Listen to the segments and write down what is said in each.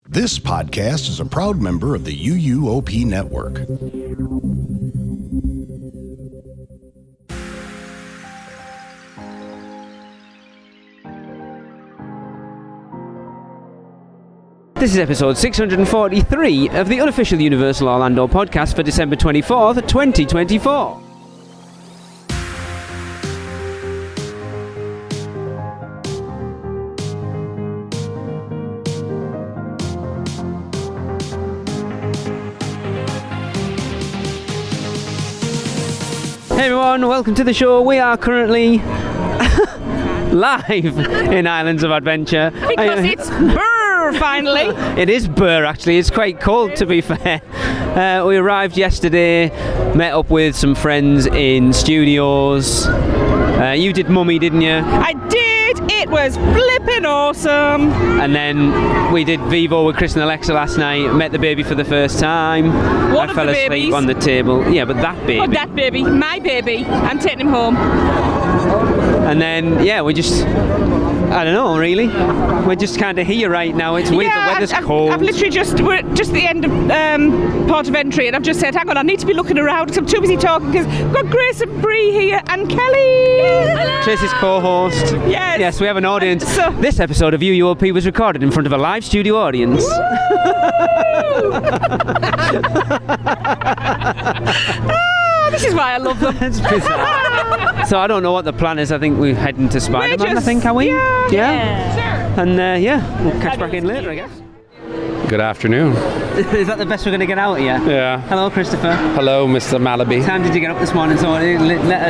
This podcast is a proud member of the UUOP network. This is episode 643 of the unofficial Universal Orlando podcast for December 24th, 2024. Hey everyone, welcome to the show. We are currently live in Islands of Adventure. Because it's Burr, finally. It is Burr, actually. It's quite cold, to be fair. We arrived yesterday, met up with some friends in studios. You did Mummy, didn't you? I did. It was flipping awesome. And then we did Vivo with Chris and Alexa last night. Met the baby for the first time. One I of fell the asleep babies. on the table. Yeah, but that baby. Oh, that baby. My baby. I'm taking him home. And then, yeah, we just, I don't know, really. We're just kind of here right now. It's weird, the weather's cold. I've literally we're just at the end of port of entry, and I've just said, hang on, I need to be looking around because I'm too busy talking, because we've got Grace and Bree here, and Kelly. Hello. Tracy's co-host. Yes. Yes, we have an audience. So- This episode of UUOP was recorded in front of a live studio audience. This is why I love them. It's bizarre. So I don't know what the plan is. I think we're heading to Spider-Man, I think, are we? Yeah. Sure. And we'll catch back in later, I guess. Good afternoon. Is that the best we're going to get out of you? Yeah. Hello, Christopher. Hello, Mr. Malaby. What time did you get up this morning? So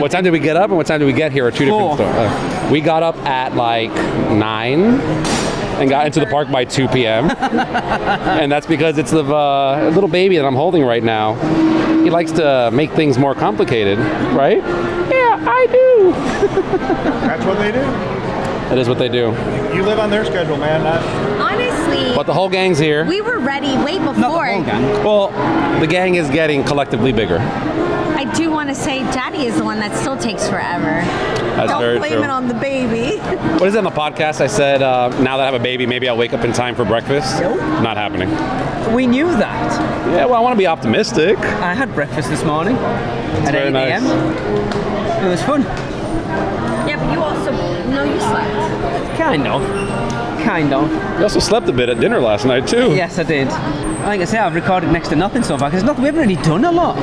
What time did we get up and what time did we get here are two different 4. stories. We got up at like 9 and got into the park by 2 p.m. And that's because it's the little baby that I'm holding right now. He likes to make things more complicated, right? Yeah, I do. That's what they do. That is what they do. You live on their schedule, man. Honestly, But the whole gang's here. we were ready way before. Not the whole gang. Well, the gang is getting collectively bigger. I do want to say Daddy is the one that still takes forever. That's Don't very blame true. it on the baby. What is it on the podcast? I said, now that I have a baby, maybe I'll wake up in time for breakfast. Nope. Not happening. We knew that. Yeah, well, I want to be optimistic. I had breakfast this morning at very 8 nice. a.m. It was fun. Yeah, but you also know you slept. Kind of. You also slept a bit at dinner last night, too. Yes, I did. Like I say, I've recorded next to nothing so far because we haven't really done a lot.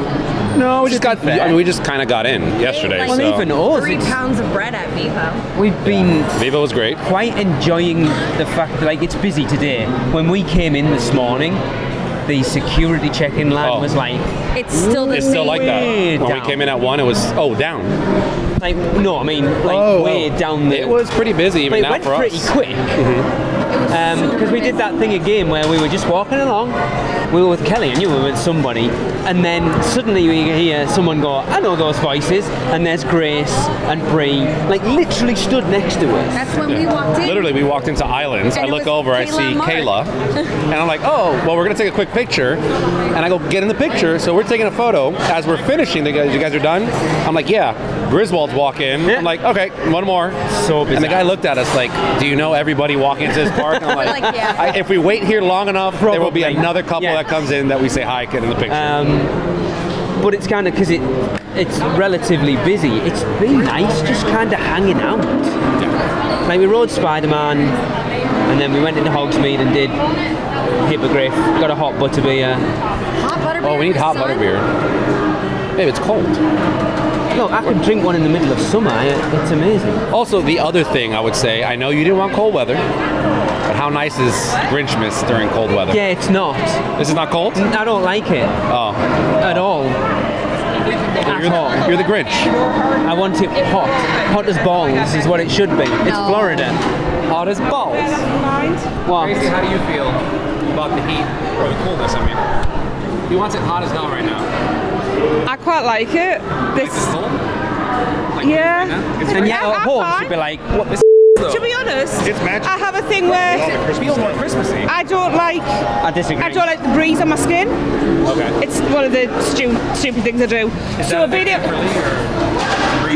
No, we just got. fair. I mean, we just kind of got in yesterday. Like, Well, so. even us, 3 pounds of bread at Vivo. we've been Vivo was great. quite enjoying the fact that, like, it's busy today. When we came in this morning, the security check-in line Oh. was like, It's still the It's same. still like that. Way When we down. came in at 1, it was down. way down there. It was pretty busy But even it now went for pretty us. quick. Because we did that thing again where we were just walking along. We were with Kelly, I knew we were with somebody, and then suddenly we hear someone go, I know those voices, and there's Grace and Bree, like literally stood next to us. That's when we walked in. Literally, we walked into Islands. And I it look was over, I Kayla see and Mark. Kayla, and I'm like, oh, well, we're gonna take a quick picture. And I go get in the picture. So we're taking a photo. As we're finishing, you guys are done. I'm like, yeah. Griswold's walk in. Yeah. I'm like, okay, one more. So And the guy looked at us like, do you know everybody walking into this park? And I'm like, Like, yeah. if we wait here long enough, there will be Probably. another couple Yeah. that comes in that we say hi, get in the picture. But it's kind of, because it's relatively busy, it's been nice just kind of hanging out. Like we rode Spider-Man, and then we went into Hogsmeade and did Hippogriff, got a hot butterbeer. Hot butterbeer. Oh, we need hot son. butterbeer. Babe, it's cold. No, I could drink one in the middle of summer, it's amazing. Also, the other thing I would say, I know you didn't want cold weather, but how nice is Grinchmas during cold weather? Yeah, it's not. This is not cold? I don't like it Oh. at all. You're the Grinch. I want it hot as balls is what it should be. It's No. Florida. Hot as balls. What? Tracy, how do you feel about the heat or the coolness? I mean, he wants it hot as hell right now. I quite like it. This, cold? yeah. And yet I'm at home fine. she'd be like, what the To be honest, It's magic. I have a thing where It feels more Christmassy. I don't like I disagree. I don't like the breeze on my skin. Okay. It's one of the stupid things I do. So being able,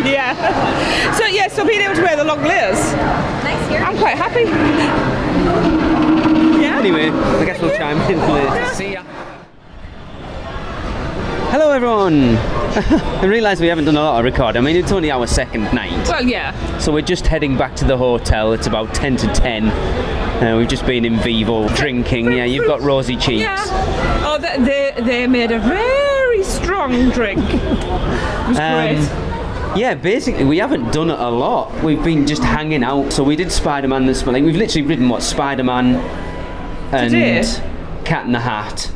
yeah. So being able to wear the long layers, Nice here. I'm quite happy. Yeah. Anyway, I guess we'll chime in later. See ya. Hello everyone! I realise we haven't done a lot of recording. I mean, it's only our second night. Well, yeah. So we're just heading back to the hotel. It's about 10 to 10. We've just been in Vivo drinking. Yeah, you've got rosy cheeks. Yeah. Oh, they made a very strong drink. It was great. Yeah, basically we haven't done it a lot. We've been just hanging out. So we did Spider-Man this morning. We've literally ridden Spider-Man and Today? Cat in the Hat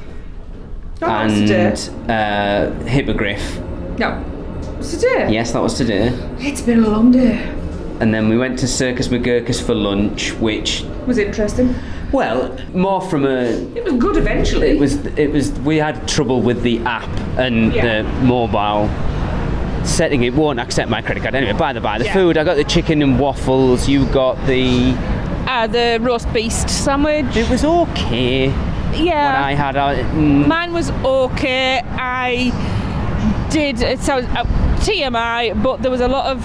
That was today. and Hippogriff. No. It's today? Yes, that was today. It's been a long day. And then we went to Circus McGurkus for lunch, which, Was interesting. well, more from a... It was good eventually. It was. We had trouble with the app and Yeah. the mobile setting. It won't accept my credit card anyway. By the Yeah. food, I got the chicken and waffles. You got the... The roast beast sandwich. It was okay. Yeah. What I had. Mine was okay. I did, it sounds TMI, but there was a lot of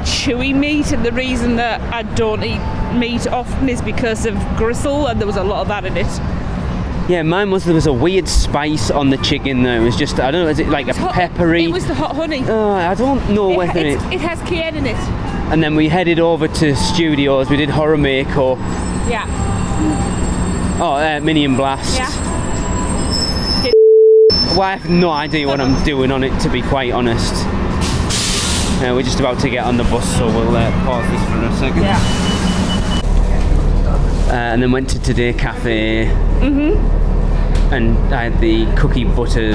chewy meat, and the reason that I don't eat meat often is because of gristle, and there was a lot of that in it. Yeah, mine was. There was a weird spice on the chicken. Though it was just. I don't know. Is it like a peppery? It was the hot honey. I don't know whether it has cayenne in it. And then we headed over to studios. We did Horror Makeup. Yeah. Minion Blast. Yeah. Well, I have no idea what I'm doing on it, to be quite honest. We're just about to get on the bus, so we'll pause this for a second. Yeah. And then went to Today Cafe. And I had the cookie butter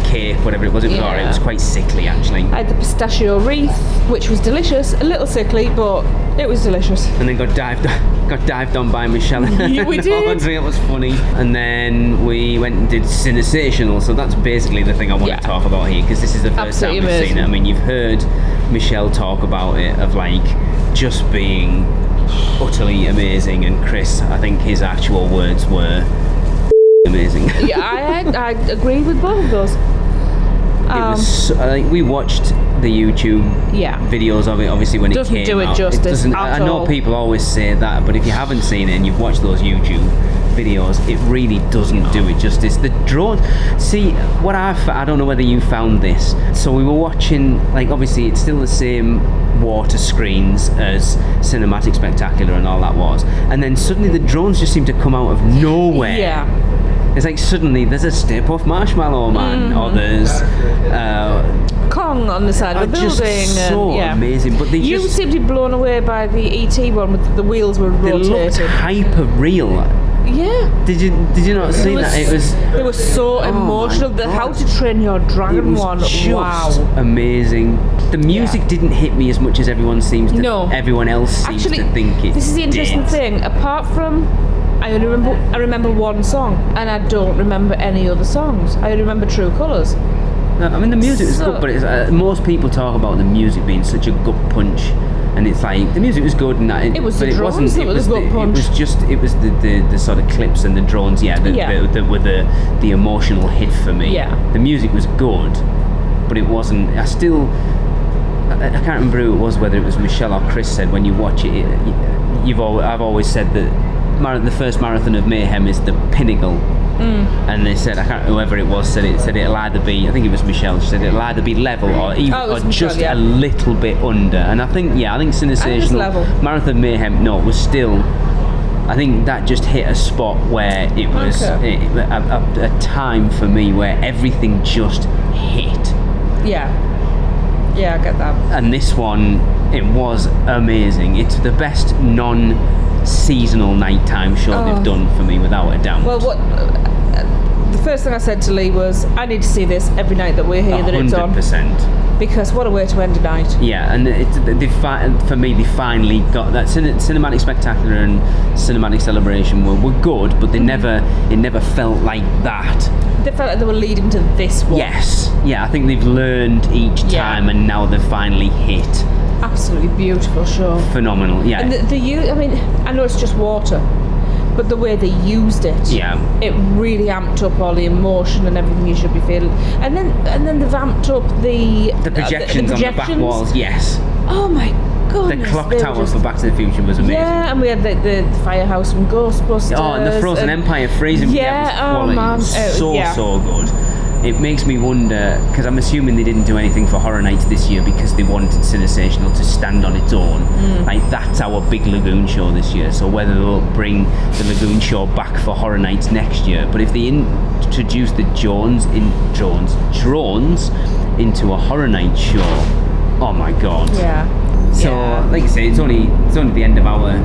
cake, whatever it was. It was alright. It was quite sickly, actually. I had the pistachio wreath, which was delicious. A little sickly, but it was delicious. And then got dived on by Michelle. Yeah, we did. It was funny. And then we went and did Cinesational. So that's basically the thing I want to talk about here, because this is the first time we've seen it. I mean, you've heard Michelle talk about it, of like just being utterly amazing, and Chris, I think his actual words were amazing. Yeah, I agree with both of those. It was. We watched the YouTube videos of it. Obviously, when it came out, doesn't do it justice at I know all. people always say that, but if you haven't seen it and you've watched those YouTube videos, it really doesn't do it justice. The drones. See, what I don't know whether you found this. So we were watching, like, obviously it's still the same water screens as Cinematic Spectacular and all that was, and then suddenly the drones just seem to come out of nowhere. Yeah. It's like suddenly there's a Stay Puft Marshmallow Man, or there's Kong on the side of the building. Just so amazing. But you seem to be blown away by the ET one with the wheels were rotating. They looked hyper real. Yeah. Did you not see that? It was so emotional. The How to Train Your Dragon one. Just wow. amazing. The music didn't hit me as much as everyone else seems to think it. This is the interesting thing. Apart from, I remember one song, and I don't remember any other songs. I only remember True Colours. I mean, the music was good, but most people talk about the music being such a gut punch, and it's like the music was good, and that it was but the it drones wasn't. that was the gut punch. It was the sort of clips and the drones, that were the emotional hit for me. Yeah. The music was good, but it wasn't. I can't remember who it was, whether it was Michelle or Chris said when you watch it. I've always said that the first Marathon of Mayhem is the pinnacle. And they said, whoever it was said it'll either be, I think it was Michelle, she said it'll either be level or just a little bit under. And I think Cinesational Marathon Mayhem, was still, I think that just hit a spot where it was a time for me where everything just hit. Yeah, I get that. And this one, it was amazing. It's the best non-seasonal nighttime show they've done for me, without a doubt. Well, the first thing I said to Lee was, I need to see this every night that we're here, that it's on. 100%. Because what a way to end a night. Yeah, and for me, they finally got that. Cinematic Spectacular and Cinematic Celebration were good, but it never felt like that. They felt like they were leading to this one. Yes. Yeah, I think they've learned each time, and now they've finally hit. Absolutely beautiful show. Phenomenal, yeah. And I mean, I know it's just water, but the way they used it, it really amped up all the emotion and everything you should be feeling. And then they've amped up the projections on the back walls. Yes. Oh my goodness. The clock tower for Back to the Future was amazing. Yeah, and we had the firehouse from Ghostbusters. Oh, and the Frozen Empire freezing. Yeah, was quality. So good. It makes me wonder, because I'm assuming they didn't do anything for Horror Nights this year because they wanted Sensational to stand on its own. Like, that's our big Lagoon show this year. So whether they'll bring the Lagoon show back for Horror Nights next year, but if they introduce the drones into a Horror Nights show, oh my god. Yeah. So, like I say, it's only the end of our.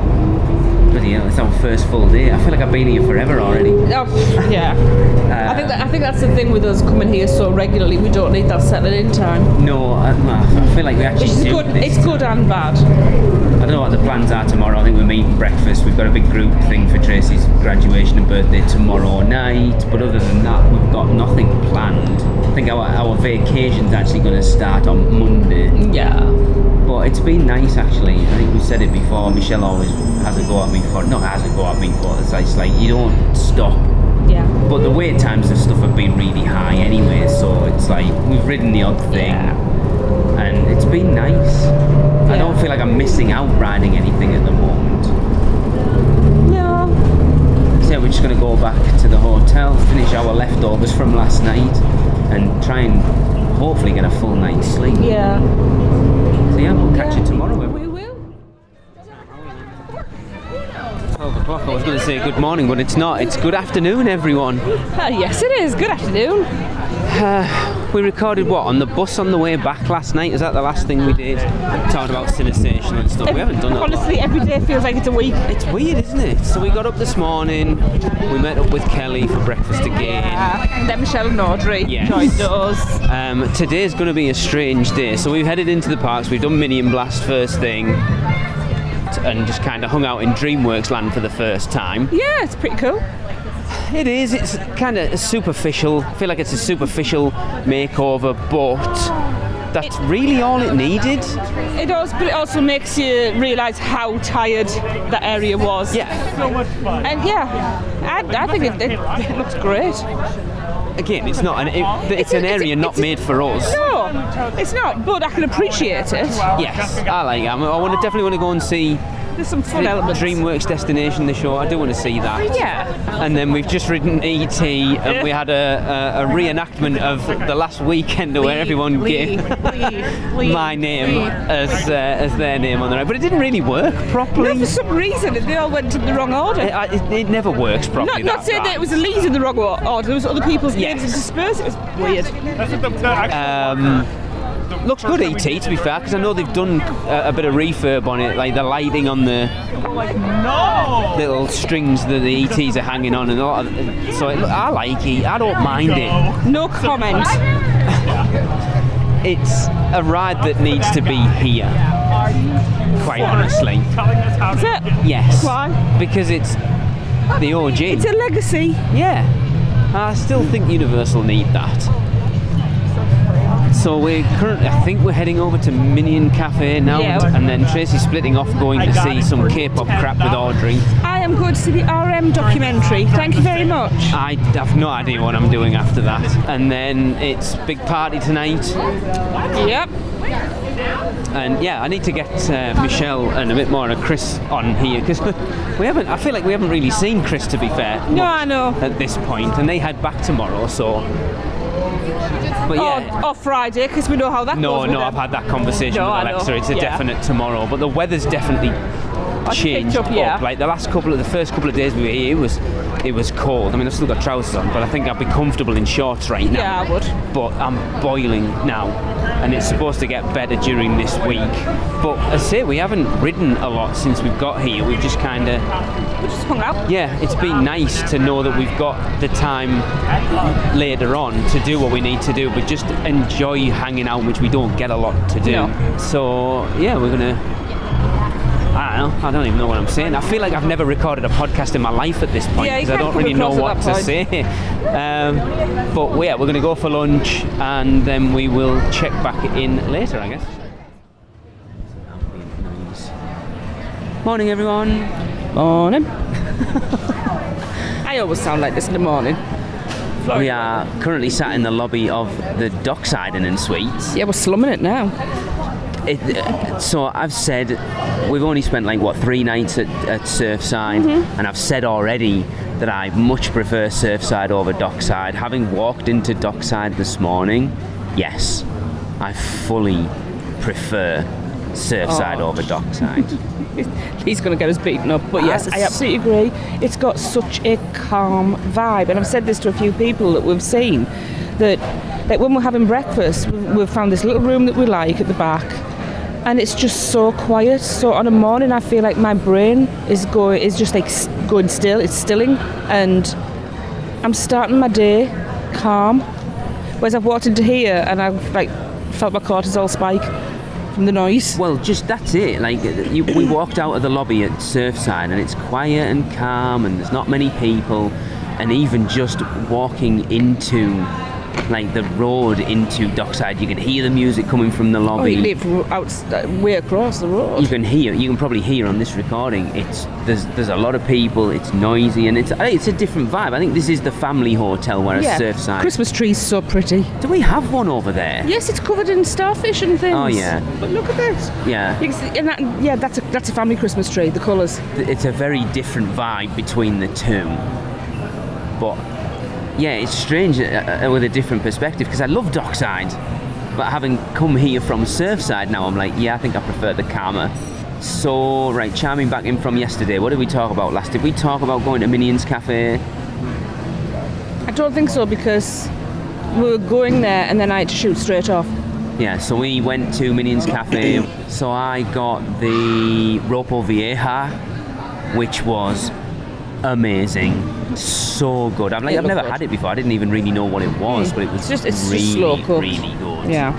Bloody hell, it's our first full day. I feel like I've been here forever already. Oh, yeah. I think that's the thing with us coming here so regularly. We don't need that settling in time. No, I feel like we actually do. It's good and bad. I don't know what the plans are tomorrow. I think we're meeting breakfast. We've got a big group thing for Tracy's graduation and birthday tomorrow night. But other than that, we've got nothing planned. I think our vacation's actually going to start on Monday. Yeah. But it's been nice, actually. I think we said it before. Michelle always has a go at me for it's like you don't stop. Yeah. But the wait times and stuff have been really high anyway, so it's like we've ridden the odd thing, and it's been nice. Yeah. I don't feel like I'm missing out riding anything at the moment. No. So yeah, we're just going to go back to the hotel, finish our leftovers from last night, and try and hopefully get a full night's sleep. Yeah. So yeah, we'll catch you tomorrow. We will. 12 o'clock. I was going to say good morning, but it's not. It's good afternoon, everyone. Yes, it is. Good afternoon. We recorded on the bus on the way back last night. Is that the last thing we did? Talked about Sensational and stuff. We haven't done that. Honestly, every day feels like it's a week. It's weird, isn't it? So we got up this morning. We met up with Kelly for breakfast again. Then Michelle and Audrey joined us. Today's going to be a strange day. So we've headed into the parks. We've done Minion Blast first thing, and just kind of hung out in DreamWorks Land for the first time. Yeah, it's pretty cool. It is. It's kind of superficial. I feel like it's a superficial makeover, but that's really all it needed. It does, but it also makes you realise how tired that area was. Yeah. So much fun. And I think it looks great. Again, it's not it's an area not made for us. No, it's not, but I can appreciate it. Yes, I like it. I definitely want to go and see There's some fun elements. DreamWorks Destination, the show. I do want to see that. Yeah. And then we've just ridden E.T. and we had a reenactment of the last weekend where everyone gave my name as their name on the ride. But it didn't really work properly. No, for some reason they all went in the wrong order. It never works properly. Not saying that it was Lee's in the wrong order. There was other people's names interspersed. It was weird. Looks good, E.T., to be fair, because I know they've done a bit of refurb on it, like the lighting on the little strings that the ETs are hanging on, and I like it. I don't mind it. No comment. It's a ride that needs to be here, quite honestly. Is it? Yes. Why? Because it's the OG. It's a legacy. Yeah. I still think Universal need that. So I think we're heading over to Minion Cafe now, and then Tracy's splitting off going to see some K-pop crap with Audrey. I am going to see the RM documentary. Thank you very much. I have no idea what I'm doing after that. And then it's big party tonight. Yep. And yeah, I need to get Michelle and a bit more of Chris on here, because I feel like we haven't really seen Chris, to be fair. No, I know. At this point, and they head back tomorrow, so. But yeah. Or Friday, because we know how that goes. No, I've had that conversation with Alexa. It's a definite tomorrow, but the weather's definitely changed up. Like the first couple of days we were here, it was cold. I mean, I've still got trousers on, but I think I'd be comfortable in shorts right now. Yeah, I would. But I'm boiling now, and it's supposed to get better during this week. But as I say, we haven't ridden a lot since we've got here. We've just kind of. We just hung out. Yeah, it's been nice to know that we've got the time later on to do what we need to do, but just enjoy hanging out, which we don't get a lot to do. No. So yeah, we're gonna. I don't even know what I'm saying. I feel like I've never recorded a podcast in my life at this point, because I don't really know what to say. But yeah, we're going to go for lunch and then we will check back in later, I guess. Morning, everyone. Morning. I always sound like this in the morning. We are currently sat in the lobby of the Dockside Inn and Suites. Yeah, we're slumming it now. So I've said we've only spent 3 nights at Surfside, and I've said already that I much prefer Surfside over Dockside. Having walked into Dockside this morning, yes, I fully prefer Surfside over Dockside. He's going to get us beaten up, but yes, I absolutely agree. It's got such a calm vibe, and I've said this to a few people that we've seen, that when we're having breakfast, we've found this little room that we like at the back, and it's just so quiet. So on a morning, I feel like my brain is just going still. It's stilling, and I'm starting my day calm. Whereas I've walked into here and I've felt my cortisol spike from the noise. Well, just that's it. We walked out of the lobby at Surfside, and it's quiet and calm, and there's not many people. And even just walking into the road into Dockside, you can hear the music coming from the lobby. You live way across the road. You can probably hear on this recording. There's a lot of people. It's noisy, and it's a different vibe. I think this is the family hotel, whereas Surfside. Christmas tree's so pretty. Do we have one over there? Yes, it's covered in starfish and things. Oh yeah. But look at this. Yeah. That's a family Christmas tree. The colours. It's a very different vibe between the two, but. Yeah, it's strange with a different perspective, because I love Dockside, but having come here from Surfside now, I'm I think I prefer the calmer. So, right, chiming back in from yesterday, what did we talk about last? Did we talk about going to Minions Cafe? I don't think so, because we were going there and then I had to shoot straight off. Yeah, so we went to Minions Cafe. So I got the Ropo Vieja, which was amazing. So good. I've never had it before. I didn't even really know what it was, but it was it's just really, slow cooked. really good. Yeah.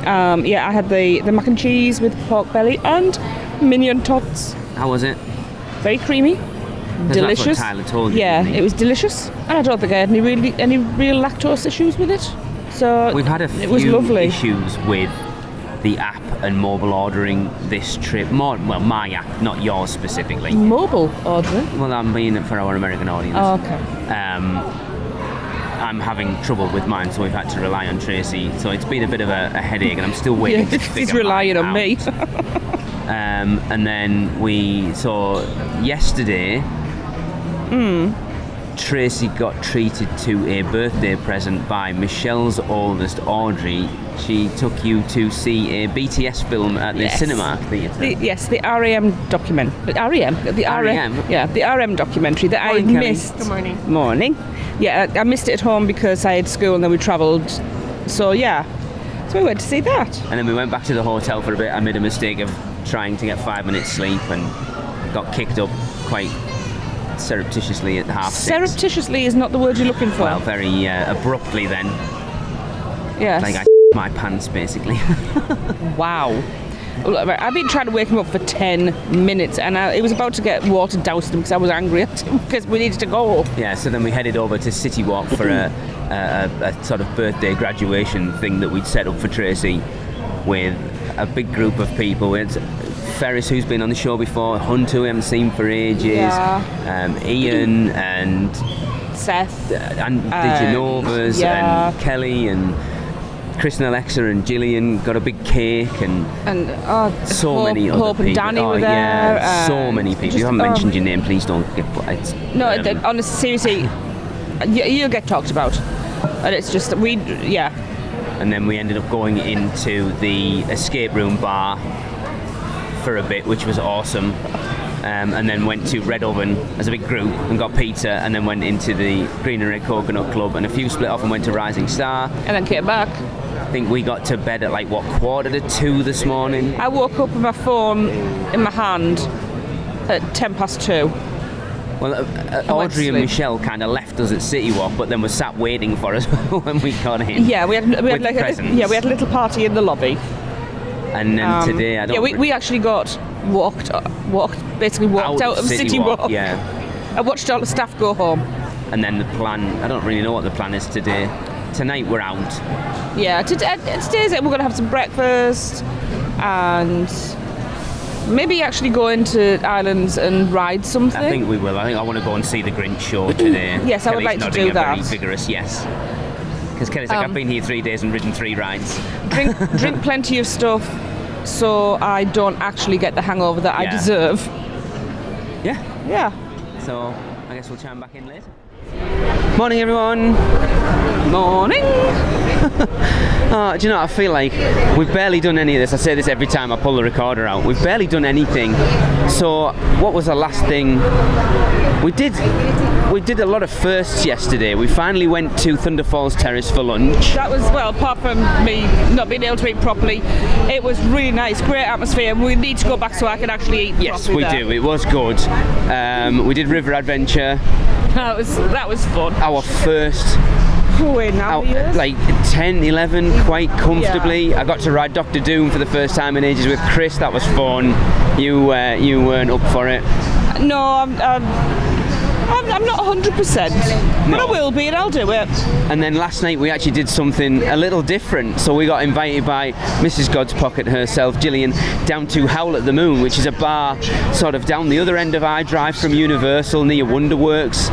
I had the mac and cheese with pork belly and minion tots. How was it? Very creamy, delicious. That's what Tyler told you. Yeah, it was delicious, and I don't think I had any real lactose issues with it. So we've had a it was few lovely. issues with the app and mobile ordering this trip. My app, not yours specifically. Mobile ordering? Well, I'm being it for our American audience. Oh, okay. I'm having trouble with mine, so we've had to rely on Tracey. So it's been a bit of a headache, and I'm still waiting to figure he's relying on out. me. And then yesterday, Tracey got treated to a birthday present by Michelle's oldest, Audrey. She took you to see a BTS film at the cinema theatre. The REM document. REM? The REM? Yeah, the REM documentary that Morning, I Kelly. missed. Good morning. Morning. Yeah, I missed it at home because I had school and then we travelled. So yeah, so we went to see that. And then we went back to the hotel for a bit. I made a mistake of trying to get 5 minutes sleep and got kicked up quite surreptitiously at 6:30. Surreptitiously is not the word you're looking for. Well, very abruptly then. Yes. I my pants basically. Wow. I've been trying to wake him up for 10 minutes and it was about to get water doused him because I was angry at him because we needed to go. Yeah, so then we headed over to City Walk for a sort of birthday graduation thing that we'd set up for Tracey with a big group of people. We had Ferris, who's been on the show before, Hunt, who we haven't seen for ages, Ian and Seth and the Genovas and Kelly and Chris and Alexa and Gillian got a big cake and so Hope, many other Hope people. and Danny were there. Yeah, so many people. You haven't mentioned your name, please don't get. No, honestly, seriously, you'll get talked about, and it's just And then we ended up going into the escape room bar for a bit, which was awesome. And then went to Red Oven as a big group and got pizza, and then went into the Green and Red Coconut Club, and a few split off and went to Rising Star. And then came back. I think we got to bed at 1:45 this morning. I woke up with my phone in my hand at 2:10. Well, Audrey and Michelle kind of left us at City Walk, but then were sat waiting for us when we got in. Yeah, we had a little party in the lobby. And then today, we actually walked out of City Walk. Yeah. I watched all the staff go home. And then the plan, I don't really know what the plan is today. Tonight we're out. Yeah, today's we're going to have some breakfast and Maybe actually go into Islands and ride something. I think we will. I think I want to go and see the Grinch show today. Yes, I would like to do that. Very vigorous yes. Because Kelly's like, I've been here 3 days and ridden 3 rides. Drink plenty of stuff so I don't actually get the hangover that I deserve. Yeah. Yeah. So I guess we'll chime back in later. Morning, everyone. Morning. Do you know, I feel like we've barely done any of this. I say this every time I pull the recorder out. We've barely done anything. So what was the last thing we did? We did a lot of firsts yesterday. We finally went to Thunder Falls Terrace for lunch. That was, well, apart from me not being able to eat properly, it was really nice, great atmosphere. We need to go back so I can actually eat yes, properly. Yes, we do. It was good. We did River Adventure. That was fun. Our first like 10, 11 quite comfortably. I got to ride Dr. Doom for the first time in ages with Chris. That was fun. You weren't up for it. No, I'm not 100%, but I will be and I'll do it. And then last night we actually did something a little different. So we got invited by Mrs. God's Pocket herself, Gillian, down to Howl at the Moon, which is a bar sort of down the other end of iDrive from Universal near Wonderworks.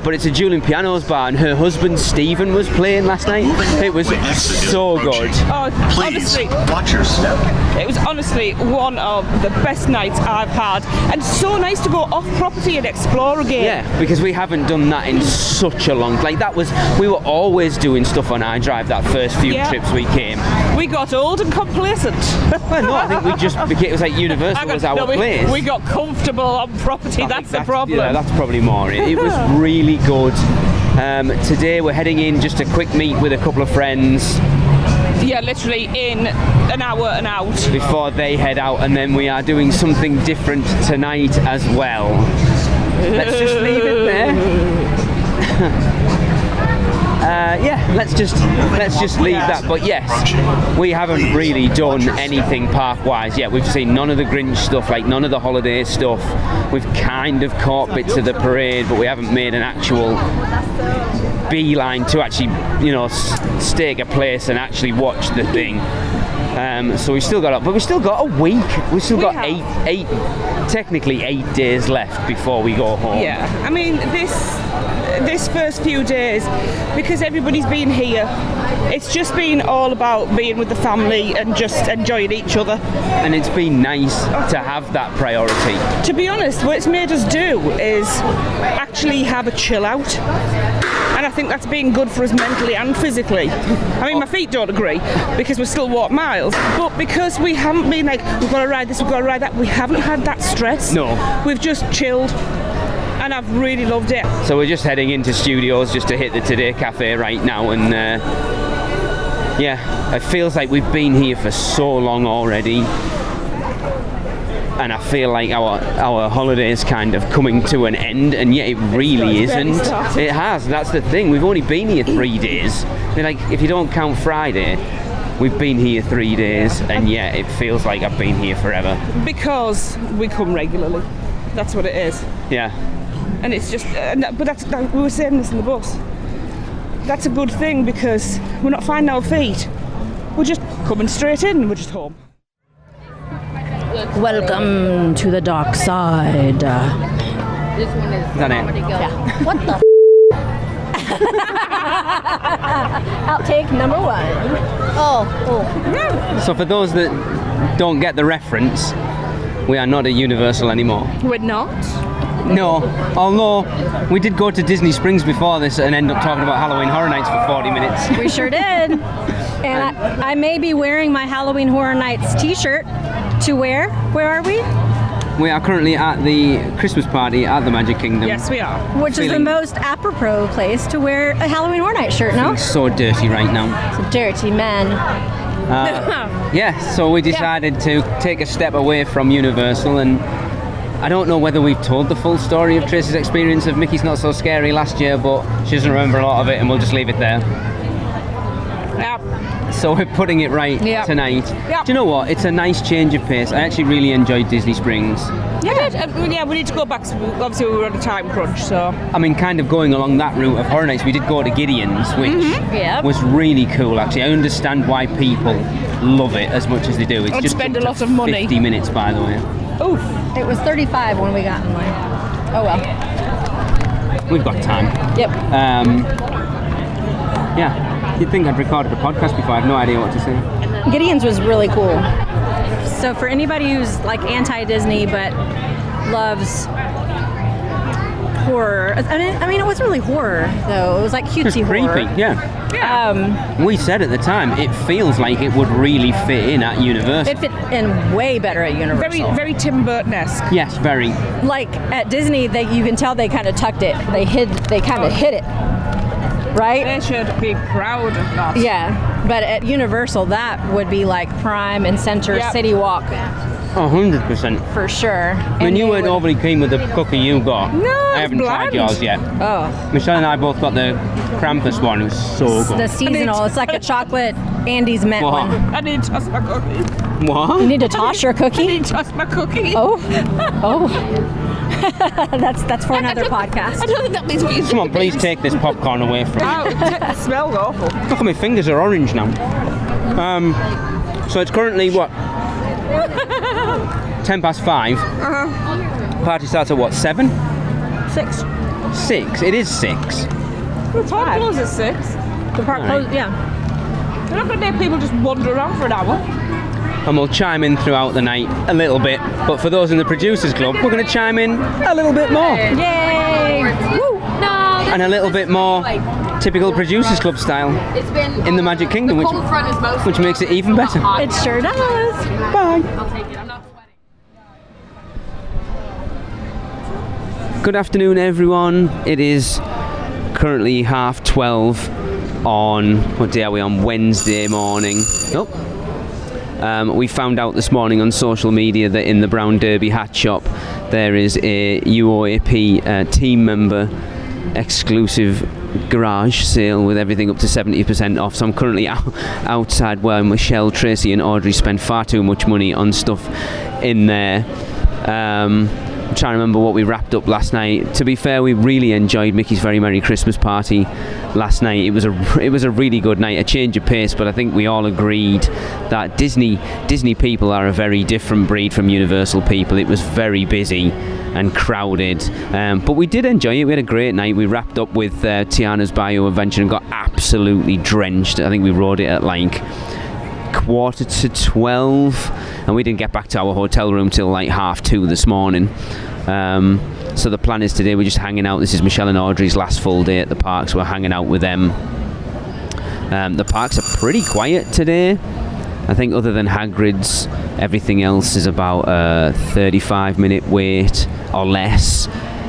But it's a dueling pianos bar, and her husband Stephen was playing last night. It was so good. Oh, honestly, watch your step. It was honestly one of the best nights I've had, and so nice to go off property and explore again. Yeah, because we haven't done that in such a long. Like we were always doing stuff on iDrive that first few trips we came. We got old and complacent. Well, no, I think we just became. It was like Universal was our place. We got comfortable on property. That's the problem. Yeah, that's probably more it. It was really good. Today we're heading in just a quick meet with a couple of friends. Yeah, literally in an hour and out. Before they head out, and then we are doing something different tonight as well. Let's just leave it there. Let's just leave that. But yes, we haven't really done anything park-wise yet. We've seen none of the Grinch stuff, like none of the holiday stuff. We've kind of caught bits of the parade, but we haven't made an actual beeline to actually, stake a place and actually watch the thing. So we've still got a week. We've still got technically 8 days left before we go home. Yeah, I mean this first few days, because everybody's been here, it's just been all about being with the family and just enjoying each other. And it's been nice to have that priority. To be honest, what it's made us do is actually have a chill out. And I think that's been good for us mentally and physically. I mean, my feet don't agree because we still walk miles, but because we haven't been like, we've got to ride this, we've got to ride that, we haven't had that stress. No. We've just chilled, and I've really loved it. So we're just heading into studios just to hit the Today Cafe right now, and it feels like we've been here for so long already. And I feel like our holiday is kind of coming to an end, and yet it really isn't. It has. That's the thing. We've only been here 3 days. I mean, like, if you don't count Friday, we've been here 3 days, and yet it feels like I've been here forever. Because we come regularly. That's what it is. Yeah. And it's just, we were saying this in the bus. That's a good thing because we're not finding our feet. We're just coming straight in and we're just home. Welcome to the dark side. Is that it? Yeah. What the outtake number 1. Oh. So for those that don't get the reference, we are not at Universal anymore. We're not? No, although we did go to Disney Springs before this and end up talking about Halloween Horror Nights for 40 minutes. We sure did. And I may be wearing my Halloween Horror Nights t-shirt to wear. Where are we? We are currently at the Christmas party at the Magic Kingdom. Yes, we are. Which is the most apropos place to wear a Halloween Horror Nights shirt, no? It's so dirty right now. It's a dirty man. So we decided to take a step away from Universal, and I don't know whether we've told the full story of Tracy's experience of Mickey's Not So Scary last year, but she doesn't remember a lot of it, and we'll just leave it there. Yep. So we're putting it right tonight. Yep. Do you know what? It's a nice change of pace. I actually really enjoyed Disney Springs. Yeah, we need to go back. Obviously, we were on a time crunch, so. I mean, kind of going along that route of Horror Nights, we did go to Gideon's, which was really cool, actually. I understand why people love it as much as they do. It's just spend a lot of money. 50 minutes, by the way. Oof. It was 35 when we got in line. Oh well. We've got time. Yep. Yeah. You'd think I'd recorded a podcast before. I have no idea what to say. Gideon's was really cool. So for anybody who's like anti-Disney but loves horror, I mean, it wasn't really horror though. It was like cutesy horror. Creepy, yeah. We said at the time it feels like it would really fit in at Universal. It fit in way better at Universal. Very Tim Burton-esque. Yes, very. Like at Disney, you can tell they kind of tucked it. They kind of hid it, right? They should be proud of that. Yeah, but at Universal, that would be like prime and center City Walk 100%. for sure. I mean, you weren't overly keen with the cookie you got. No, I haven't tried yours yet. Oh, Michelle and I both got the Krampus one. It was so good. the seasonal. It's like a chocolate Andy's Mint What? one. I need to toss my cookie. What? You need to toss your I cookie. need to toss my cookie. Oh. That's for another podcast. I don't think that means what you Come on, please take this popcorn away from me. Oh, it smells awful. Look at my fingers are orange now. So it's currently what? 5:10. Party starts at what? 7? 6. 6. It is 6. The park closes at 6. The park Right. closed. Yeah. You're not going to let people just wander around for an hour. And we'll chime in throughout the night a little bit. But for those in the Producers Club, we're going to chime in a little bit more. Yay! Woo! And a little bit more typical Producers Club style It's been in the Magic Kingdom, the cold front is mostly which makes it even better. It sure does. Bye. I'll take it. I'm not sweating. Good afternoon, everyone. It is currently 12:30 on, what day are we on? Wednesday morning. Nope. We found out this morning on social media that in the Brown Derby hat shop there is a UUOP team member exclusive garage sale with everything up to 70% off. So I'm currently outside where Michelle, Tracey and Audrey spend far too much money on stuff in there. I'm trying to remember what we wrapped up last night. To be fair, we really enjoyed Mickey's Very Merry Christmas Party last night. It was a really good night, a change of pace, but I think we all agreed that Disney people are a very different breed from Universal people. It was very busy and crowded, but we did enjoy it. We had a great night. We wrapped up with Tiana's Bayou Adventure and got absolutely drenched. I think we rode it at like 11:45, and we didn't get back to our hotel room till like 2:30 this morning. So the plan is today we're just hanging out. This is Michelle and Audrey's last full day at the park, so we're hanging out with them. The parks are pretty quiet today. I think other than Hagrid's, everything else is about a 35-minute wait or less.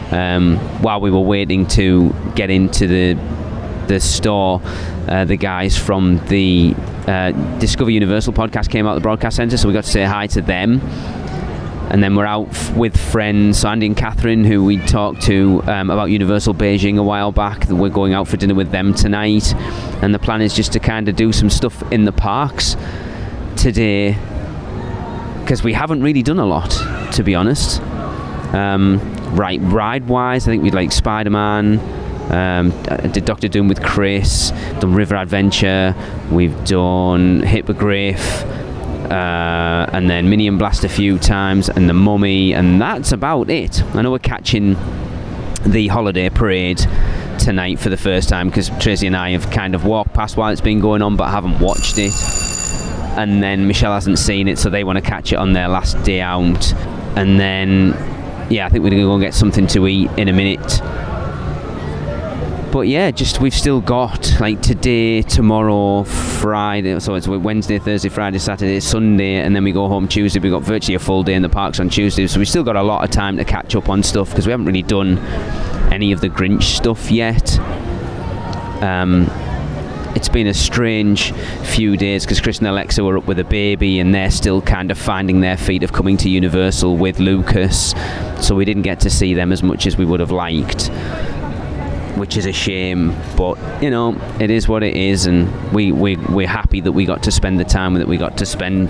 While we were waiting to get into the store, the guys from the Discover Universal podcast came out of the broadcast centre, so we got to say hi to them. And then we're out with friends, so Andy and Catherine, who we talked to about Universal Beijing a while back. We're going out for dinner with them tonight, and the plan is just to kind of do some stuff in the parks today, because we haven't really done a lot, to be honest. Ride-wise, I think we'd like Spider-Man, did Doctor Doom with Chris, done River Adventure, we've done Hippogriff, and then Minion Blast a few times, and the Mummy, and that's about it. I know we're catching the holiday parade tonight for the first time, because Tracey and I have kind of walked past while it's been going on but haven't watched it, and then Michelle hasn't seen it, so they want to catch it on their last day out. And then I think we're going to go and get something to eat in a minute. But yeah, just we've still got like today, tomorrow, Friday, so it's Wednesday, Thursday, Friday, Saturday, Sunday, and then we go home Tuesday. We've got virtually a full day in the parks on Tuesday, so we've still got a lot of time to catch up on stuff, because we haven't really done any of the Grinch stuff yet. It's been a strange few days, because Chris and Alexa were up with a baby, and they're still kind of finding their feet of coming to Universal with Lucas, so we didn't get to see them as much as we would have liked, which is a shame, but you know, it is what it is, and we're happy that we got to spend the time that we got to spend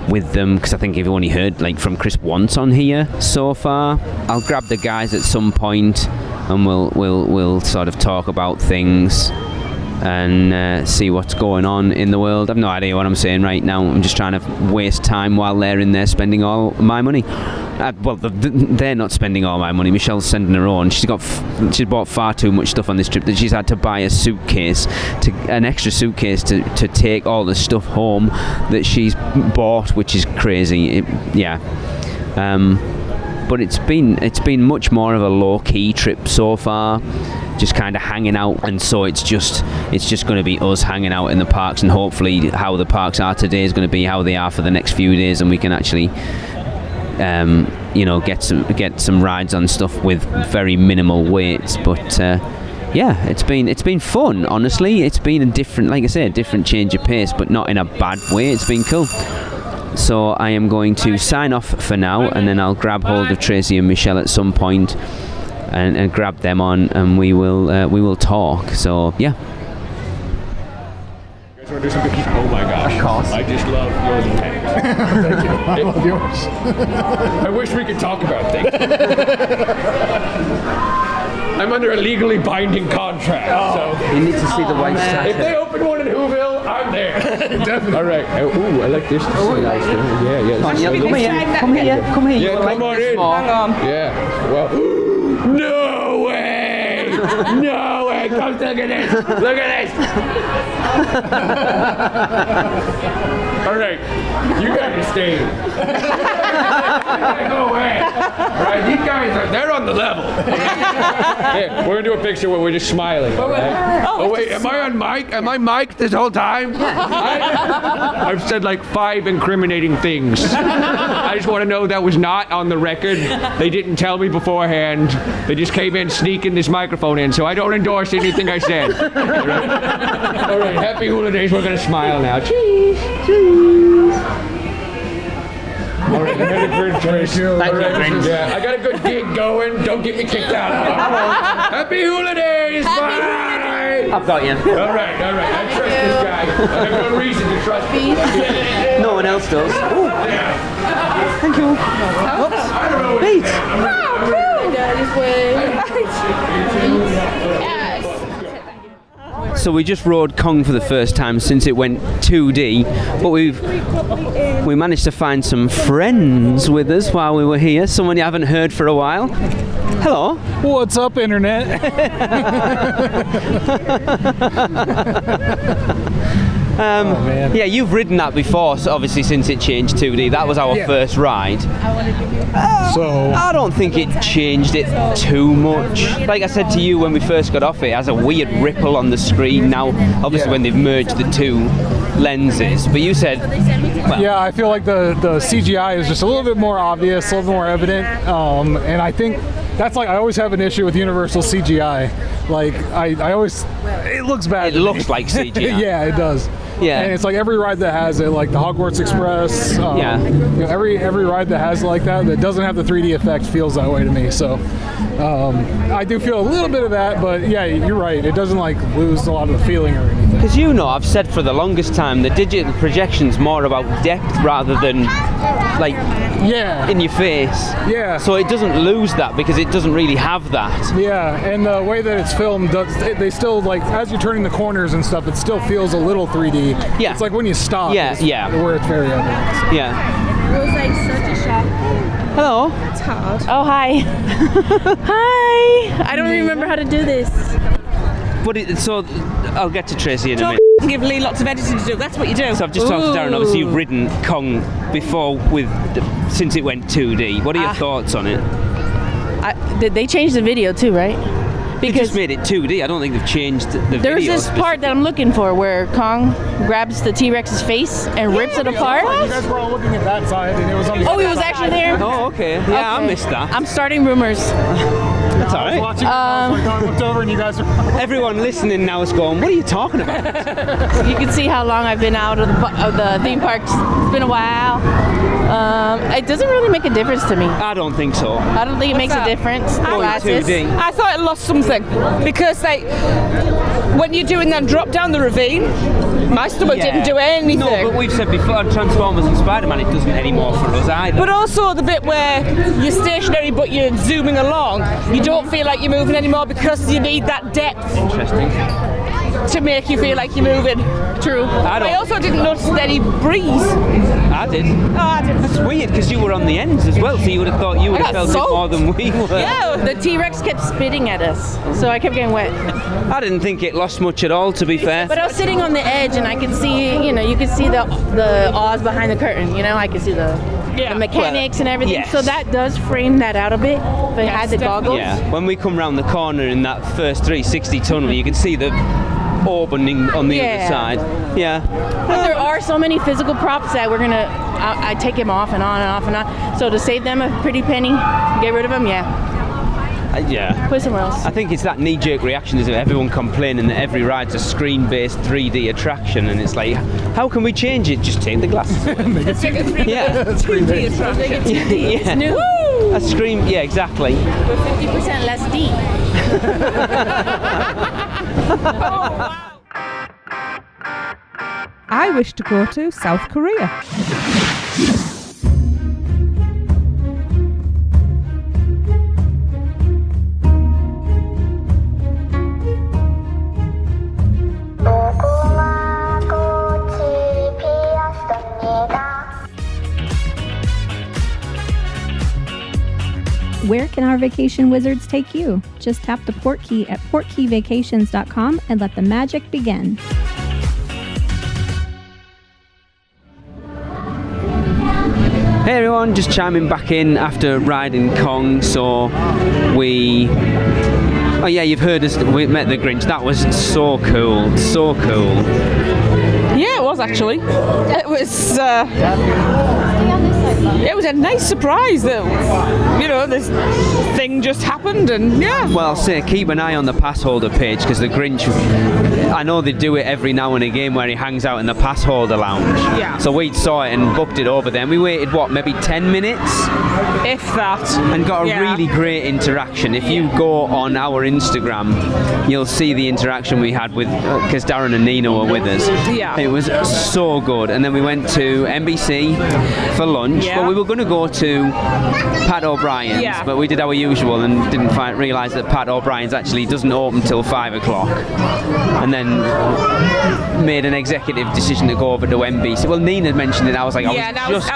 with them, because I think you've only heard like from Chris once on here so far. I'll grab the guys at some point and we'll sort of talk about things. and see what's going on in the world. I've no idea what I'm saying right now. I'm just trying to waste time while they're in there spending all my money. Well, they're not spending all my money. Michelle's sending her own. She's bought far too much stuff on this trip that she's had to buy an extra suitcase to take all the stuff home that she's bought, which is crazy. But it's been much more of a low-key trip so far, just kind of hanging out, and so it's just going to be us hanging out in the parks, and hopefully how the parks are today is going to be how they are for the next few days, and we can actually get some rides on stuff with very minimal weights. But it's been fun, honestly. It's been a different change of pace, but not in a bad way. It's been cool. So I am going to sign off for now, and then I'll grab hold of Tracy and Michelle at some point and grab them on, and we will talk. So yeah. Oh my gosh. I just love yours and Pam's. Thank you. I love yours. I wish we could talk about things. I'm under a legally binding contract, so... You need to see the white statue. If they open one in Whoville, I'm there. Definitely. All right. Ooh, I like this. Nice. Yeah. Come here. Yeah, come on in. Hang on. Yeah. Well, no way! No way! Come look at this! Look at this! All right, you guys are staying. Go away. All right, these guys they're on the level. Yeah, we're gonna do a picture where we're just smiling. Right? Oh wait, am I on mic? Am I mic'd this whole time? I've said like 5 incriminating things. I just want to know that was not on the record. They didn't tell me beforehand. They just came in sneaking this microphone in, so I don't endorse anything I said. All right, happy hula days. We're gonna smile now. Cheese. All right, another good choice. Yeah, I got a good gig going. Don't get me kicked out. Happy hula days. Bye. I've got you. All right. I trust this guy. I have no reason to trust him. No one else does. Ooh. Yeah. Thank you. Oops. I don't know. Pete. So we just rode Kong for the first time since it went 2D, but we managed to find some friends with us while we were here, someone you haven't heard for a while. Hello. What's up, Internet? Man. Yeah, you've ridden that before, so obviously since it changed 2D. That was our first ride. I don't think it changed it too much. Like I said to you when we first got off, it has a weird ripple on the screen now, obviously when they've merged the two lenses. But you said... Well, yeah, I feel like the CGI is just a little bit more obvious, a little more evident, and I think that's like I always have an issue with Universal CGI. Like I always, it looks bad. It looks like CGI. Yeah, it does. Yeah. And it's like every ride that has it, like the Hogwarts Express. Every ride that has it like that doesn't have the 3D effect feels that way to me. So I do feel a little bit of that, but yeah, you're right. It doesn't like lose a lot of the feeling or anything. Because I've said for the longest time the digital projection's more about depth rather than like in your face. Yeah. So it doesn't lose that because it doesn't really have that. Yeah, and the way that it's filmed, they still like as you're turning the corners and stuff, it still feels a little 3D. Yeah. It's like when you stop. Yeah. Where it's very evident. Yeah. It was like such a shock. Hello. It's hard. Oh, hi. Hi. I don't remember how to do this. But so I'll get to Tracy in a minute. Give Lee lots of editing to do. That's what you do. So I've just talked to Darren. Obviously, you've ridden Kong before since it went 2D. What are your thoughts on it? They changed the video too, right? They just made it 2D. I don't think they've changed the video. There's this part that I'm looking for where Kong grabs the T-Rex's face and rips it apart. You guys were all looking at that side, and it was on the he was actually there? Oh, okay. Yeah, I missed that. I'm starting rumors. That's all right. Watching I looked over, and you guys are... Everyone listening now is going, what are you talking about? You can see how long I've been out of the theme parks. It's been a while. It doesn't really make a difference to me. I don't think so. I don't think it makes a difference. The glasses. 2D. I thought it lost something because when you're doing that drop down the ravine, my stomach didn't do anything. No, but we've said before on Transformers and Spider-Man it doesn't anymore for us either. But also the bit where you're stationary but you're zooming along, you don't feel like you're moving anymore because you need that depth. Interesting. to make you feel like you're moving. True. I also didn't notice any breeze. I did. Oh, I didn't. That's weird because you were on the ends as well, so you would have thought you would have got felt it soaked. more than we were. Yeah. The T-Rex kept spitting at us, so I kept getting wet. I didn't think it lost much at all, to be fair. But I was sitting on the edge, and I could see, you could see the Oz behind the curtain. I could see the mechanics and everything. yes. So that does frame that out a bit. If it had the goggles. Yeah, when we come round the corner in that first 360 tunnel, you can see the orb on the other side. Yeah. But there are so many physical props that we're gonna. I take them off and on and off and on. So to save them a pretty penny, get rid of them. Yeah. Put somewhere else. I think it's that knee-jerk reaction, isn't it? Everyone complaining that every ride's a screen-based 3D attraction, and it's like, how can we change it? Just take the glasses away. Yeah. Screen-based. It's new. A screen, yeah, exactly. We're 50% less deep. I wish to go to South Korea. Where can our vacation wizards take you? Just tap the port key at portkeyvacations.com and let the magic begin. Hey everyone, just chiming back in after riding Kong. So oh yeah, you've heard us, we met the Grinch. That was so cool, so cool. Yeah, it was actually. It was a nice surprise that, this thing just happened, and yeah. Well, I'll say keep an eye on the pass holder page, because the Grinch, I know they do it every now and again where he hangs out in the pass holder lounge. Yeah. So we saw it and booked it over there. We waited, maybe 10 minutes? If that. And got a really great interaction. If you go on our Instagram, you'll see the interaction we had with, because Darren and Nina were with us. Yeah. It was so good. And then we went to NBC for lunch. Yeah. Well, we were going to go to Pat O'Brien's, but we did our usual and didn't realise that Pat O'Brien's actually doesn't open till 5 o'clock. And then made an executive decision to go over to NBC. Well, Nina mentioned it. I was like, I was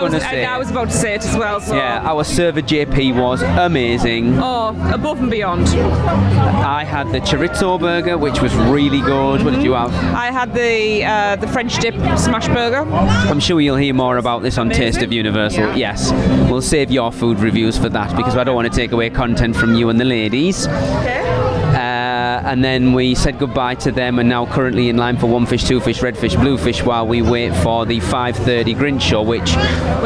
about to say it as well. So. Yeah, our server JP was amazing. Oh, above and beyond. I had the chorizo burger, which was really good. What did you have? I had the French dip smash burger. I'm sure you'll hear more about this on Taste of Universal. Yeah. Yes, we'll save your food reviews for that, because I don't want to take away content from you and the ladies. Okay. And then we said goodbye to them, and now currently in line for One Fish, Two Fish, Red Fish, Blue Fish, while we wait for the 5:30 Grinch show, which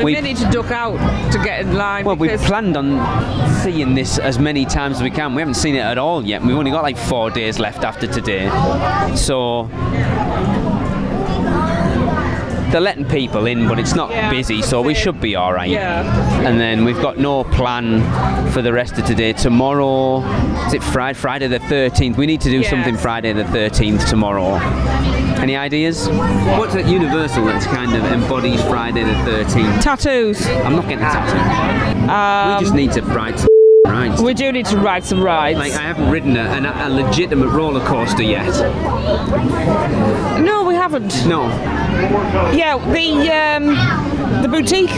we may need to duck out to get in line. Well, we've planned on seeing this as many times as we can. We haven't seen it at all yet. We've only got like 4 days left after today. So they're letting people in, but it's not busy, so we should be all right. Yeah. And then we've got no plan for the rest of today. Tomorrow, is it Friday the 13th? We need to do something Friday the 13th tomorrow. Any ideas? What's at Universal that kind of embodies Friday the 13th? Tattoos. I'm not getting a tattoo. We just need to ride some rides. We do need to ride some rides. Like, I haven't ridden a legitimate roller coaster yet. No, we haven't. No. Yeah, the boutique.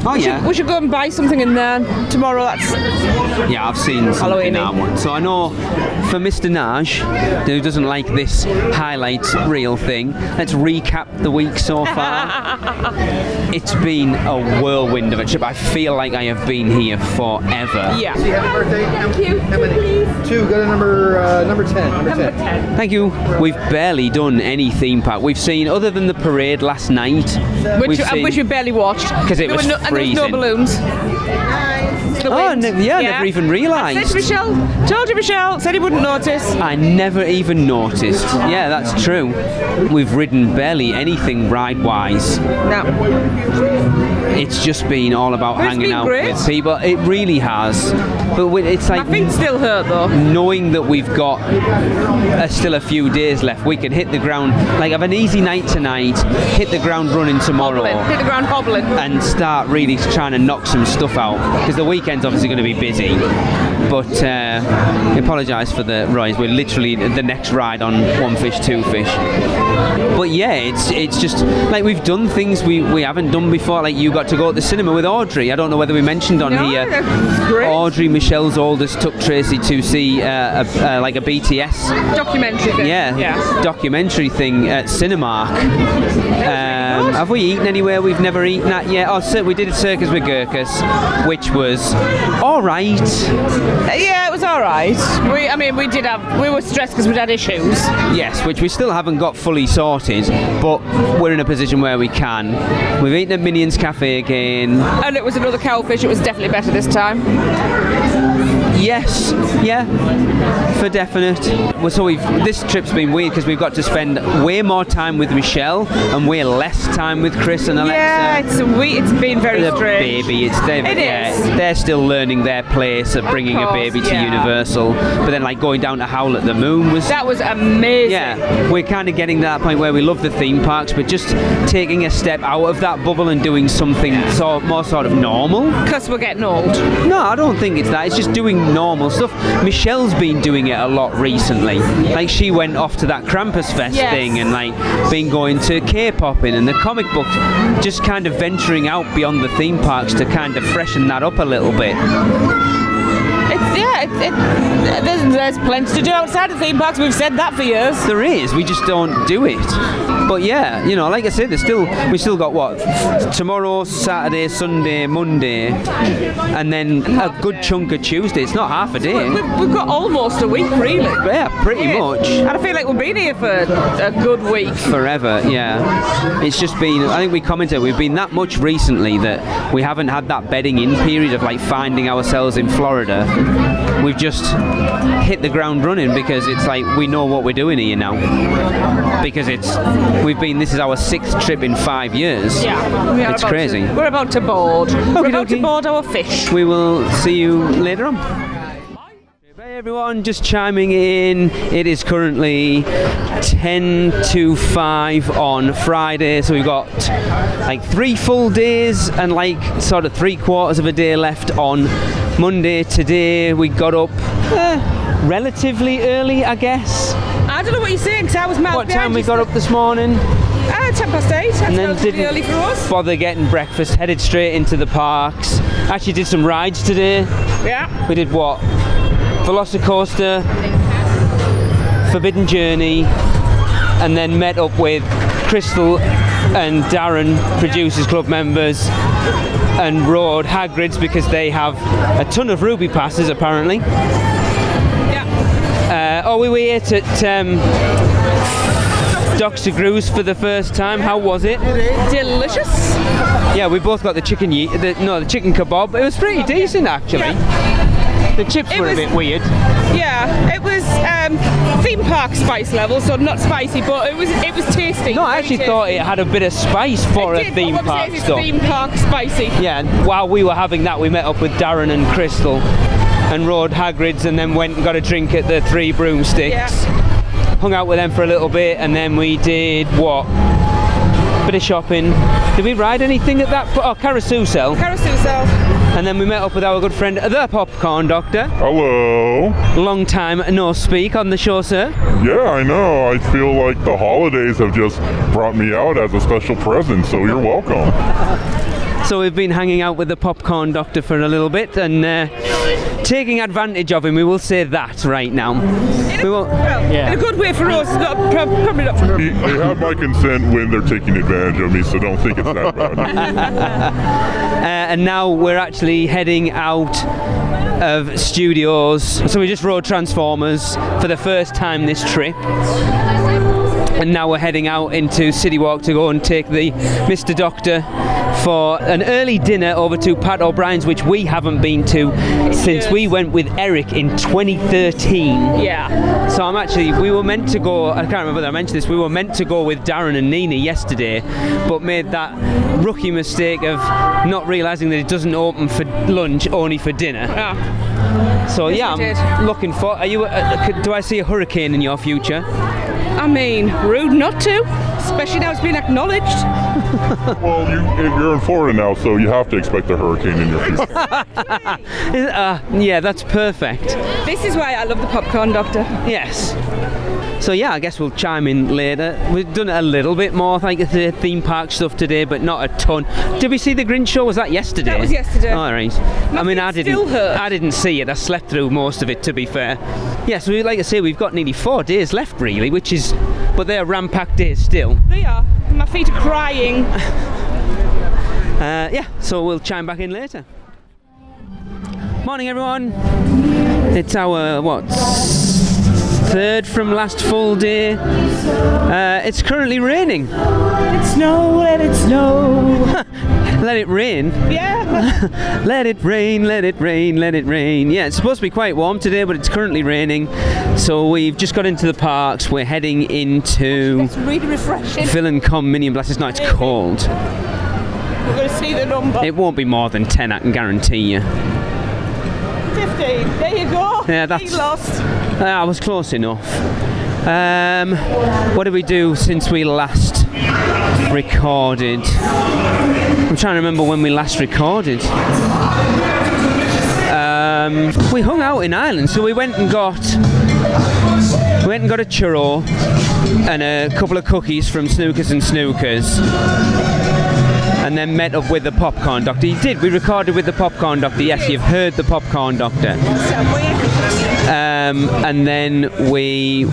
Oh yeah. We should go and buy something in there tomorrow. Yeah, I've seen something I want. So I know for Mr. Naj, who doesn't like this highlights reel thing, let's recap the week so far. It's been a whirlwind of a trip. I feel like I have been here forever. Yeah. Happy birthday. Thank you. How many? 2. Go to number 10. Number 10. Thank you. We've barely done any theme park. We've seen, other than the parade last night, which we barely watched because it was freezing. And there was no balloons. Never even realised. I said to Michelle, told you Michelle, said he wouldn't notice. I never even noticed. Yeah, that's true. We've ridden barely anything ride-wise. No. It's just been all about hanging out with people. It really has. But it's like... My feet still hurt though. Knowing that we've got still a few days left, we can hit the ground, like have an easy night tonight, hit the ground running tomorrow. Hit the ground hobbling. And start really trying to knock some stuff out. Because the weekend's obviously going to be busy. But I apologise for the rise. We're literally the next ride on One Fish, Two Fish. But yeah, it's just like we've done things we haven't done before. Like you got to go to the cinema with Audrey. I don't know whether we mentioned on here. Great. Audrey, Michelle's oldest, took Tracy to see like a BTS Documentary thing. Yeah, documentary thing at Cinemark. Have we eaten anywhere we've never eaten at yet? Oh, so we did Circus with Gurkus, which was all right. Yeah, it was all right. We were stressed because we'd had issues. Yes, which we still haven't got fully sorted, but we're in a position where we can. We've eaten at Minions Cafe again. And it was another cowfish. It was definitely better this time. Yes, yeah, for definite. Well, so this trip's been weird because we've got to spend way more time with Michelle and way less time with Chris and Alexa. Yeah, it's been very the strange. Baby, they're still learning their place of bringing a baby to Universal. But then, like going down to Howl at the Moon was amazing. Yeah, we're kind of getting to that point where we love the theme parks, but just taking a step out of that bubble and doing something more sort of normal. Because we're getting old. No, I don't think it's that. It's just doing normal stuff. Michelle's been doing it a lot recently. Like she went off to that Krampus Fest thing and like been going to K-popping and the comic books, just kind of venturing out beyond the theme parks to kind of freshen that up a little bit. There's plenty to do outside of theme parks. We've said that for years. There is. We just don't do it. But yeah, you know, like I said, we still got what? Tomorrow, Saturday, Sunday, Monday, and then a good chunk of Tuesday. It's not half a day. We've got almost a week, really. Yeah, pretty much. And I feel like we've been here for a good week. Forever, yeah. It's just been, I think we commented, we've been that much recently that we haven't had that bedding in period of like finding ourselves in Florida. We've just hit the ground running because it's like we know what we're doing here now. Because this is our 6th trip in 5 years. Yeah, it's crazy. We're about to board. We're about to board our fish. We will see you later on. Hey everyone, just chiming in. It is currently 10 to 5 on Friday, so we've got like 3 full days and like sort of 3/4 of a day left on Monday. Today we got up relatively early, I guess. I don't know what you're saying because I was mad. What time we got up this morning? 8:10. And then didn't early for us. Bother getting breakfast, headed straight into the parks. Actually did some rides today. Yeah. We did what? Velocicoaster, Forbidden Journey, and then met up with Crystal and Darren, Producers Club members, and rode Hagrid's because they have a ton of Ruby passes apparently. Yeah. We were here at Dr. Gru's for the first time. How was it? Delicious. Yeah, we both got the chicken kebab. It was pretty decent actually. Yeah. The chips were a bit weird. Yeah, it was theme park spice level, so not spicy, but it was tasty. No, I actually thought it had a bit of spice for a theme park stuff. Theme park spicy. Yeah, and while we were having that, we met up with Darren and Crystal and rode Hagrid's, and then went and got a drink at the Three Broomsticks. Yeah. Hung out with them for a little bit, and then we did what? Bit of shopping. Did we ride anything at that? Oh, Carousel. And then we met up with our good friend, the Popcorn Doctor. Hello. Long time no speak on the show, sir. Yeah, I know. I feel like the holidays have just brought me out as a special present, so you're welcome. So we've been hanging out with the Popcorn Doctor for a little bit and taking advantage of him, we will say that right now. In a good way for us, probably not for him. They have my consent when they're taking advantage of me, so don't think it's that bad. And now we're actually heading out of studios. So we just rode Transformers for the first time this trip. And now we're heading out into City Walk to go and take the Mr. Doctor for an early dinner over to Pat O'Brien's, which we haven't been to since we went with Eric in 2013. Yeah. So we were meant to go, I can't remember whether I mentioned this, we were meant to go with Darren and Nina yesterday, but made that rookie mistake of not realising that it doesn't open for lunch, only for dinner. Yeah. So Yes, we I'm looking for. Are you? Do I see a hurricane in your future? I mean, rude not to, especially now it's been acknowledged. Well, you're in Florida now, so you have to expect a hurricane in your future. Yeah, that's perfect. This is why I love the Popcorn Doctor. Yes. So yeah, I guess we'll chime in later. We've done a little bit more, like the theme park stuff today, but not a ton. Did we see the Grinch show? Was that yesterday? That was yesterday. All right. I mean, I didn't see it. I slept through most of it, to be fair. Yeah, so like I say, we've got nearly 4 days left, really, but they're ram-packed days still. They are. My feet are crying. Yeah, so we'll chime back in later. Morning, everyone. It's our third from last full day. It's currently raining. Let it snow, let it snow. Let it rain? Yeah. Let it rain, let it rain, let it rain. Yeah, it's supposed to be quite warm today, but it's currently raining. So we've just got into the parks. We're heading into It's really refreshing. Phil and Com Minion Blast. It's not, it's cold. We're going to see the number. It won't be more than 10, I can guarantee you. 15. There you go. Yeah, that's... He lost. I was close enough. What did we do since we last recorded? I'm trying to remember when we last recorded. We hung out in Ireland, so we went and got a churro and a couple of cookies from Snookers and Snookers. And then met up with the Popcorn Doctor. We recorded with the Popcorn Doctor. Yes, you've heard the Popcorn Doctor. And then we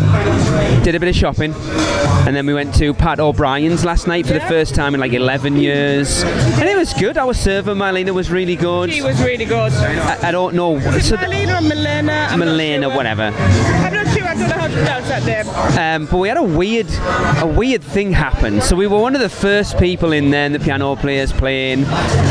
did a bit of shopping, and then we went to Pat O'Brien's last night for the first time in like 11 years, and it was good. Our server Marlena was really good. She was really good. I don't know. Marlena or Milena? Milena, whatever. I'm not sure. I don't know how to pronounce that name. But we had a weird thing happen. So we were one of the first people in there, and the piano players playing,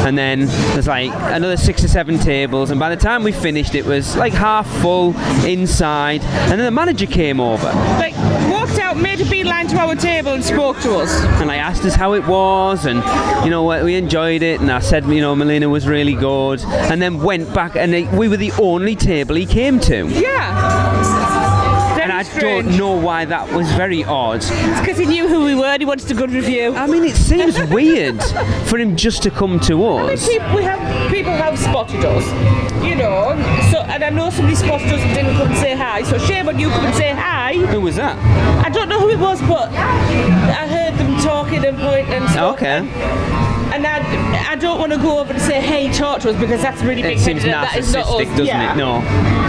and then there's like another 6 or 7 tables, and by the time we finished it was like half full inside, and then the manager came over, like walked out, made a beeline to our table and spoke to us, and I asked us how it was, and we enjoyed it, and I said Milena was really good, and then went back, and we were the only table he came to. And I don't know why that was very odd. It's because he knew who we were and he wanted a good review. I mean, it seems weird for him just to come to us. I mean, people have spotted us, so, and I know somebody spotted us and didn't come and say hi, so shame on you, come and say hi. Who was that? I don't know who it was, but I heard them talking and pointing and stuff. Okay. And I don't want to go over and say, hey, talk to us, because that's really big. It seems narcissistic, doesn't it? No.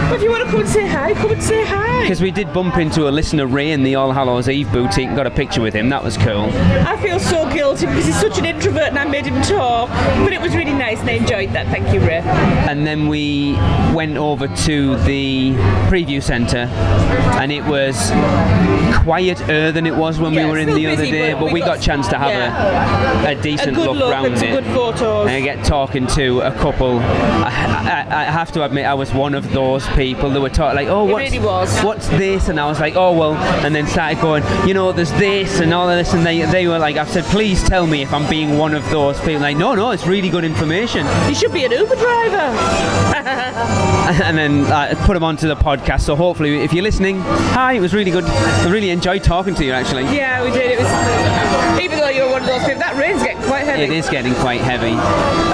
But if you want to come and say hi, come and say hi. Because we did bump into a listener, Ray, in the All Hallows Eve boutique and got a picture with him. That was cool. I feel so guilty because he's such an introvert and I made him talk. But it was really nice and I enjoyed that. Thank you, Ray. And then we went over to the preview centre, and it was quieter than it was when we were in the other day, but we got a chance to have a decent look around it. Good photos. And I get talking to a couple. I have to admit, I was one of those people that were talking like, oh, what's this? And I was like, oh, well, and then started going, there's this and all of this, and they were like, I've said, please tell me if I'm being one of those people. Like, no, it's really good information. You should be an Uber driver. And then I put them onto the podcast, so hopefully if you're listening, hi, it was really good. I really enjoyed talking to you, actually. Yeah, we did. It was, even though you're one of those people, that rain's getting quite heavy. It is getting quite heavy.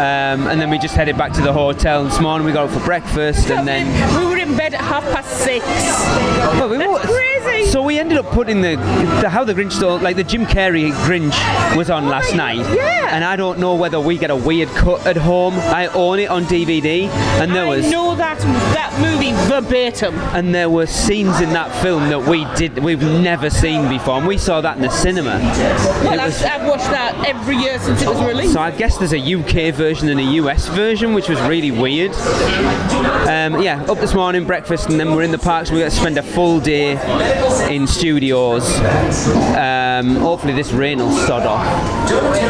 And then we just headed back to the hotel this morning. We got up for breakfast, and then we were in bed at 6:30. Well, That's crazy. So we ended up putting the How the Grinch Stole, like the Jim Carrey Grinch was on last night. Yeah. And I don't know whether we get a weird cut at home. I own it on DVD, and I know that movie verbatim. And there were scenes in that film that we've never seen before, and we saw that in the cinema. Well, I've watched that every year since it was released. So I guess there's a UK version and a US version, which was really weird. Up this morning, breakfast, and then we're in the parks. We got to spend a full day in studios. Hopefully this rain will sod off,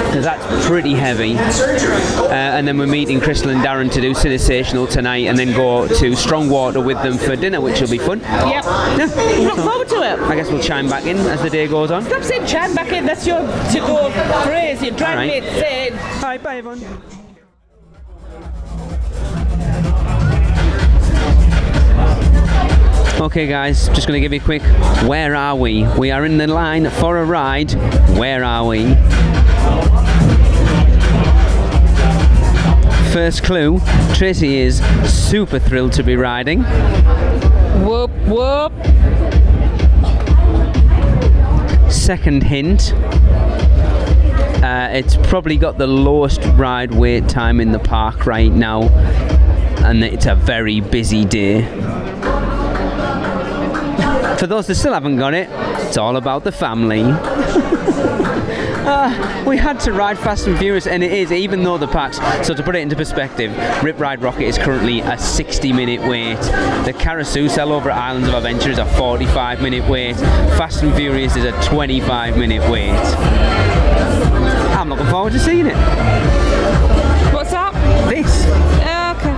because that's pretty heavy. And then we're meeting Crystal and Darren to do Cinesational tonight, and then go to Strongwater with them for dinner, which will be fun. Yep. Yeah. Look forward to it. I guess we'll chime back in as the day goes on. Stop saying chime back in. That's your to-go phrase. You're driving me insane. Bye, everyone. Okay guys, just going to give you a quick, where are we? We are in the line for a ride. Where are we? First clue, Tracy is super thrilled to be riding. Whoop, whoop. Second hint, it's probably got the lowest ride wait time in the park right now, and it's a very busy day. For those that still haven't got it, it's all about the family. We had to ride Fast and Furious, and it is, even though the parks, so to put it into perspective, Rip Ride Rocket is currently a 60-minute wait. The Carousel over at Islands of Adventure is a 45-minute wait. Fast and Furious is a 25-minute wait. I'm looking forward to seeing it. What's that? This. Okay.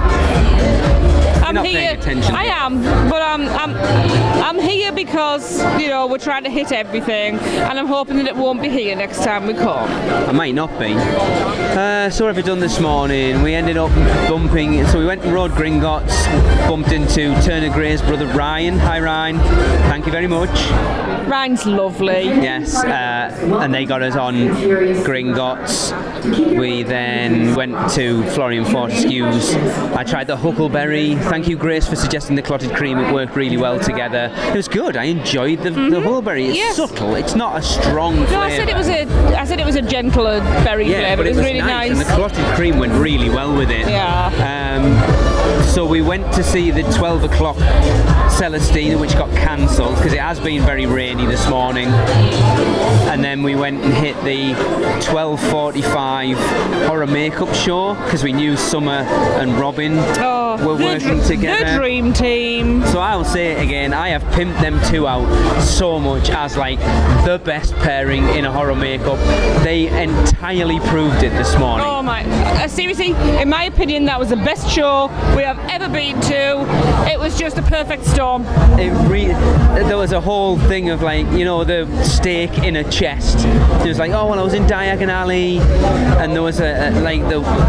I'm not here. paying attention. I am, but I'm here because, you know, we're trying to hit everything, and I'm hoping that it won't be here next time we come. I might not be. So what have we done this morning? We ended up bumping, so we went and rode Gringotts, bumped into Turner Gray's brother Ryan. Hi Ryan, thank you very much. Ryan's lovely. Yes, and they got us on Gringotts. We then went to Florian Fortescue's. I tried the Huckleberry. Thank you, Grace, for suggesting the clotted cream. It worked really well together. It was good. I enjoyed the Huckleberry. It's subtle. It's not a strong flavour. No, I said it was a gentler berry flavour. But it was really nice. And the clotted cream went really well with it. Yeah. So we went to see the 12 o'clock Celestina, which got cancelled because it has been very rainy this morning. And then we went and hit the 12:45 horror makeup show because we knew Summer and Robin were working together. The dream team. So I'll say it again, I have pimped them two out so much as like the best pairing in a horror makeup. They entirely proved it this morning. Oh my, seriously, in my opinion, that was the best show we have ever been to. It was just a perfect storm. There was a whole thing of like, you know, the steak in a chest. It was like, oh well, I was in Diagon Alley, and there was the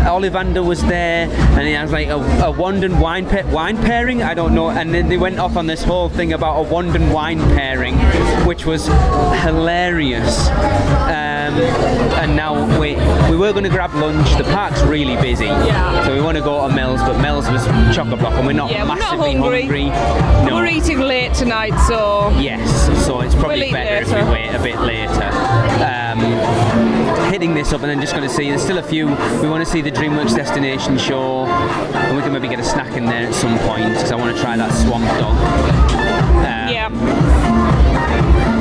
Ollivander was there, and he has like a Wandon wine pairing. I don't know, and then they went off on this whole thing about a Wandon wine pairing, which was hilarious. And now we were going to grab lunch. The park's really busy, so we want to go to Mel's, but Mel's was chock-a-block, and we're not massively hungry. No. We're eating late tonight, so yes, so it's probably better if we wait a bit later. Hitting this up and then just going to see, there's still a few. We want to see the DreamWorks Destination show, and we can maybe get a snack in there at some point because I want to try that Swamp Dog.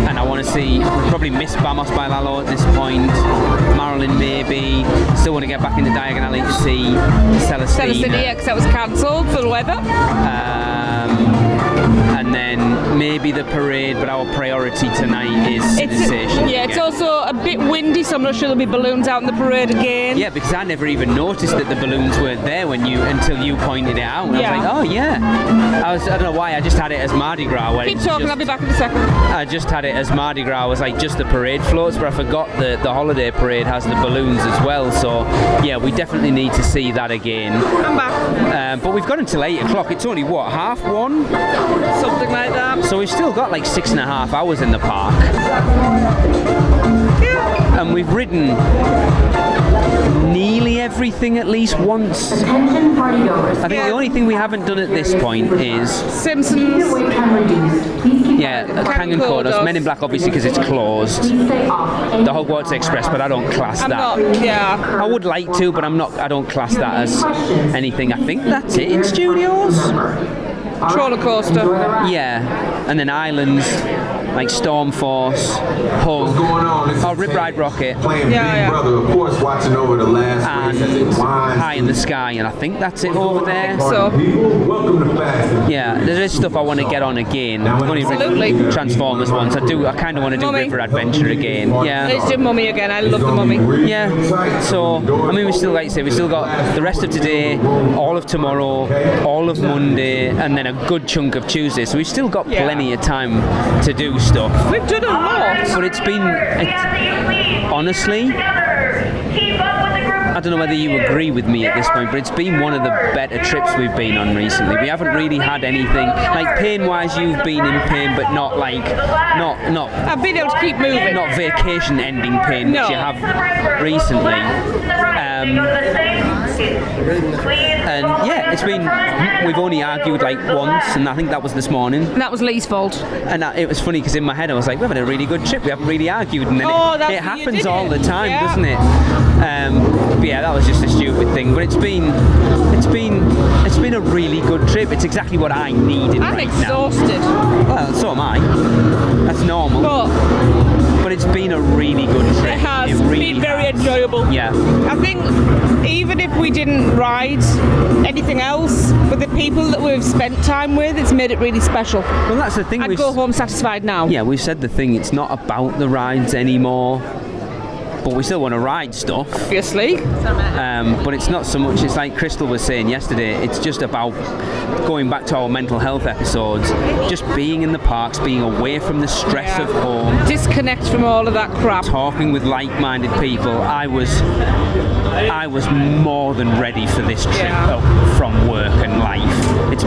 And I want to see, probably miss Vamos by Lalo at this point. Marilyn maybe. Still want to get back into Diagon Alley to see Celestina. Celestina, because that was cancelled for the weather. And then maybe the parade, but our priority tonight is Civilization. Yeah, it's also a bit windy, so I'm not sure there'll be balloons out in the parade again. Yeah, because I never even noticed that the balloons weren't there until you pointed it out. And I was like, oh yeah. I don't know why, I just had it as Mardi Gras. Keep talking, I'll be back in a second. I just had it as Mardi Gras. I was like, just the parade floats, but I forgot that the holiday parade has the balloons as well. So yeah, we definitely need to see that again. I'm back. But we've got until 8 o'clock. It's only what, 1:30? Something like that. So we've still got like 6.5 hours in the park. And we've ridden nearly everything at least once. I think the only thing we haven't done at this point is Simpsons. Yeah, Kangen Kodos, Men in Black obviously because it's closed. The Hogwarts Express, but I don't class that. I would like to, but I don't class that as anything. I think that's it in studios. Roller coaster. Yeah, and then islands like Stormforce, Hull, Rip Ride Rocket, brother, of course, watching over the last and High in the Sky, and I think that's it over there. So, yeah, there is stuff I want to get on again. I've only ridden Transformers once. I kind of want to do River Adventure again. Yeah. Let's do Mummy again. I love the Mummy. Yeah. So, I mean, we still, like I say, we still got the rest of today, all of tomorrow, all of Monday, and then a good chunk of Tuesday. So we've still got plenty of time to do stuff. We've done a lot. But it's been, honestly, I don't know whether you agree with me at this point, but it's been one of the better trips we've been on recently. We haven't really had anything like pain-wise. You've been in pain, but not like not. I've been able to keep moving. Not vacation-ending pain, which you have recently. And yeah, it's been. We've only argued like once, and I think that was this morning. And that was Lee's fault. And it was funny because in my head I was like, we've had a really good trip. We haven't really argued, and then it happens all the time, doesn't it? But yeah, that was just a stupid thing. But it's been a really good trip. It's exactly what I needed. I'm exhausted. Well, so am I. That's normal. But it's been a really good trip. It has. It's been very enjoyable. Yeah. I think even if we didn't ride anything else, with the people that we've spent time with, it's made it really special. Well, that's the thing. I'd go home satisfied now. Yeah, we've said the thing. It's not about the rides anymore. But we still want to ride stuff. Obviously. But it's not so much, it's like Crystal was saying yesterday, it's just about going back to our mental health episodes, just being in the parks, being away from the stress of home. Disconnect from all of that crap. Talking with like-minded people. I was more than ready for this trip from work and life. It's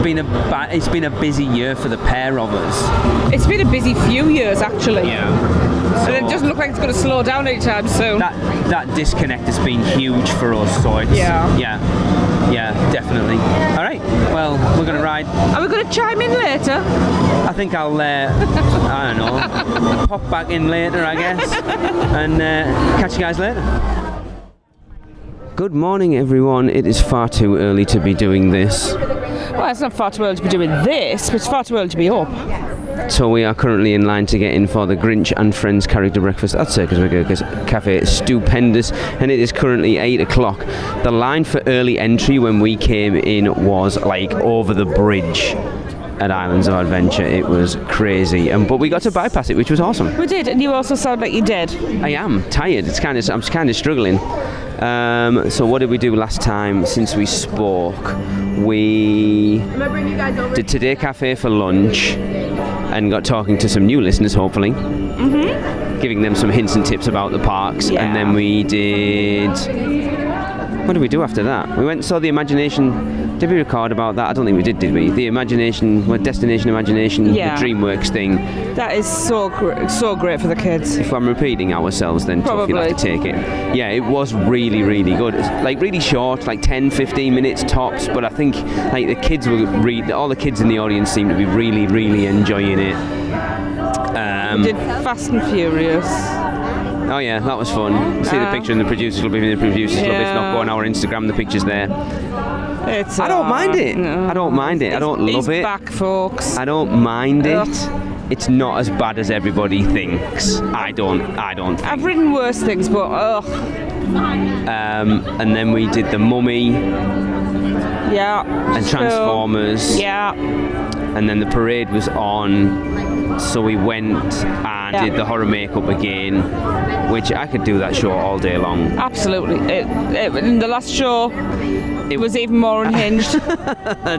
been a busy year for the pair of us. It's been a busy few years, actually. Yeah. So it doesn't look like it's going to slow down anytime soon. That disconnect has been huge for us. So it's yeah, definitely. All right. Well, we're going to ride. Are we going to chime in later? I think I'll. I don't know. Pop back in later, I guess, and catch you guys later. Good morning, everyone. It is far too early to be doing this. Well, it's not far too early to be doing this, but it's far too early to be up. So we are currently in line to get in for the Grinch and Friends character breakfast at Circus Workers Cafe. Stupendous, and it is currently 8 o'clock. The line for early entry when we came in was like over the bridge at Islands of Adventure. It was crazy, but we got to bypass it, which was awesome. We did, and you also sound like you're dead. I am tired. I'm kind of struggling. So what did we do last time since we spoke? We did Today Cafe for lunch and got talking to some new listeners, hopefully. Giving them some hints and tips about the parks. And then we did... What did we do after that? We went and saw the Imagination... Did we record about that? I don't think we did we? The Imagination... Destination Imagination, the DreamWorks thing. That is so great for the kids. If I'm repeating ourselves, then tough, you'll have to take it. Yeah, it was really, really good. Like really short, like 10, 15 minutes tops, but I think like the kids were all the kids in the audience seemed to be really, really enjoying it. We did Fast and Furious. Oh yeah, that was fun. See the picture in the Producers Club, in the Producers Club. If not, go on our Instagram, the picture's there. I don't mind it. I don't mind it. I don't love it. Back, folks. I don't mind it. It's not as bad as everybody thinks. I don't think. I've ridden worse things, but and then we did the Mummy. Yeah. And Transformers. Yeah. And then the parade was on, so we went and did the horror makeup again, which I could do that show all day long. Absolutely. In the last show, it was even more unhinged.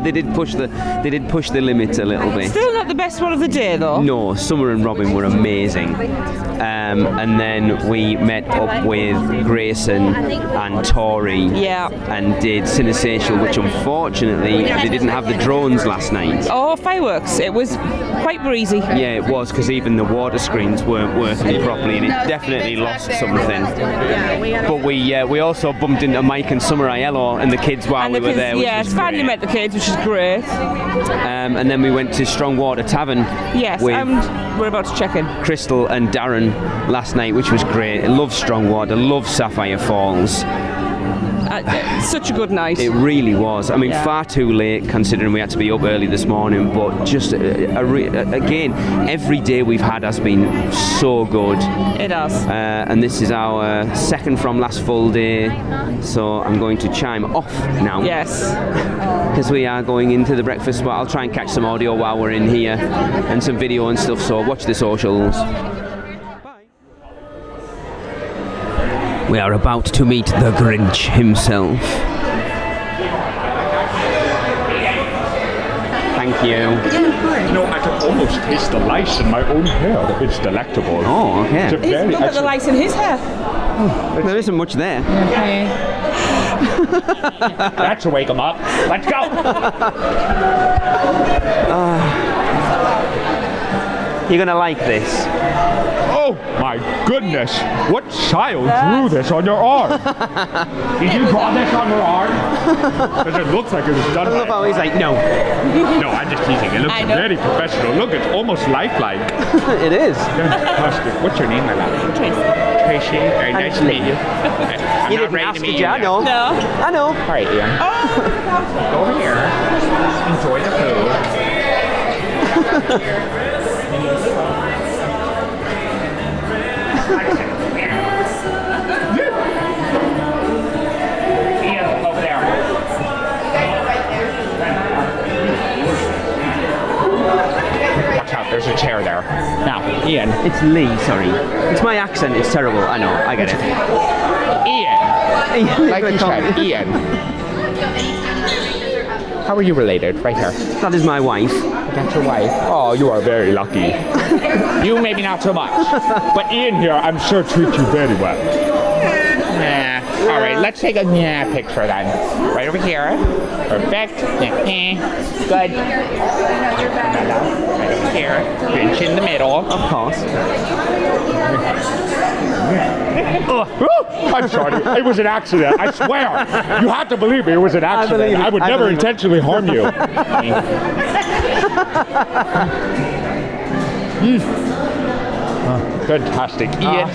They did push the limits a little bit. Still not the best one of the day, though. No, Summer and Robin were amazing. And then we met up with Grayson and Tori and did Cinesatial, which unfortunately they didn't have the drones last night. Oh, fireworks. It was quite breezy. Yeah, it was, because even the water screens weren't working properly, and it definitely lost something. But we also bumped into Mike and Summer Aiello and the kids while we were there. Yeah, finally met the kids, which is great. And then we went to Strongwater Tavern. Yes, we're about to check in. Crystal and Darren last night, which was great. I love Strongwater, love Sapphire Falls. Such a good night. It really was. I mean, far too late considering we had to be up early this morning, but just again, every day we've had has been so good. It has. And this is our second from last full day, so I'm going to chime off now. Yes. Because we are going into the breakfast spot. I'll try and catch some audio while we're in here and some video and stuff, so watch the socials. We are about to meet the Grinch himself. Thank you. You know, I can almost taste the lice in my own hair. It's delectable. Oh, okay. Look at the lice in his hair. Oh, there isn't much there. Okay. That should wake him up. Let's go. You're gonna like this. Oh my goodness! What child drew this on your arm? Did you draw this on your arm? Because it looks like it was done. I love how he's like, no. No, I'm just teasing. It looks very professional. Look, it's almost lifelike. It is. What's your name, my love? Tracy. Tracy. Very nice to meet you. I'm You not didn't ready ask, to did meet you? you. I know. No. I know. All right, Ian. Go over here. Enjoy the food. Ian, over there. Watch out, there's a chair there. Now, Ian. It's Lee, sorry. It's my accent, it's terrible. I know, I get it. Ian. Like you said, Ian. How are you related? Right here. That is my wife. That's your wife. Oh, you are very lucky. You maybe not so much. But Ian here, I'm sure treats you very well. All right, let's take a picture then. Right over here. Perfect. Good. Right over here. Pinch in the middle. Of course. I'm sorry. It was an accident. I swear. You have to believe me. It was an accident. I would never intentionally harm you. Fantastic. Ian,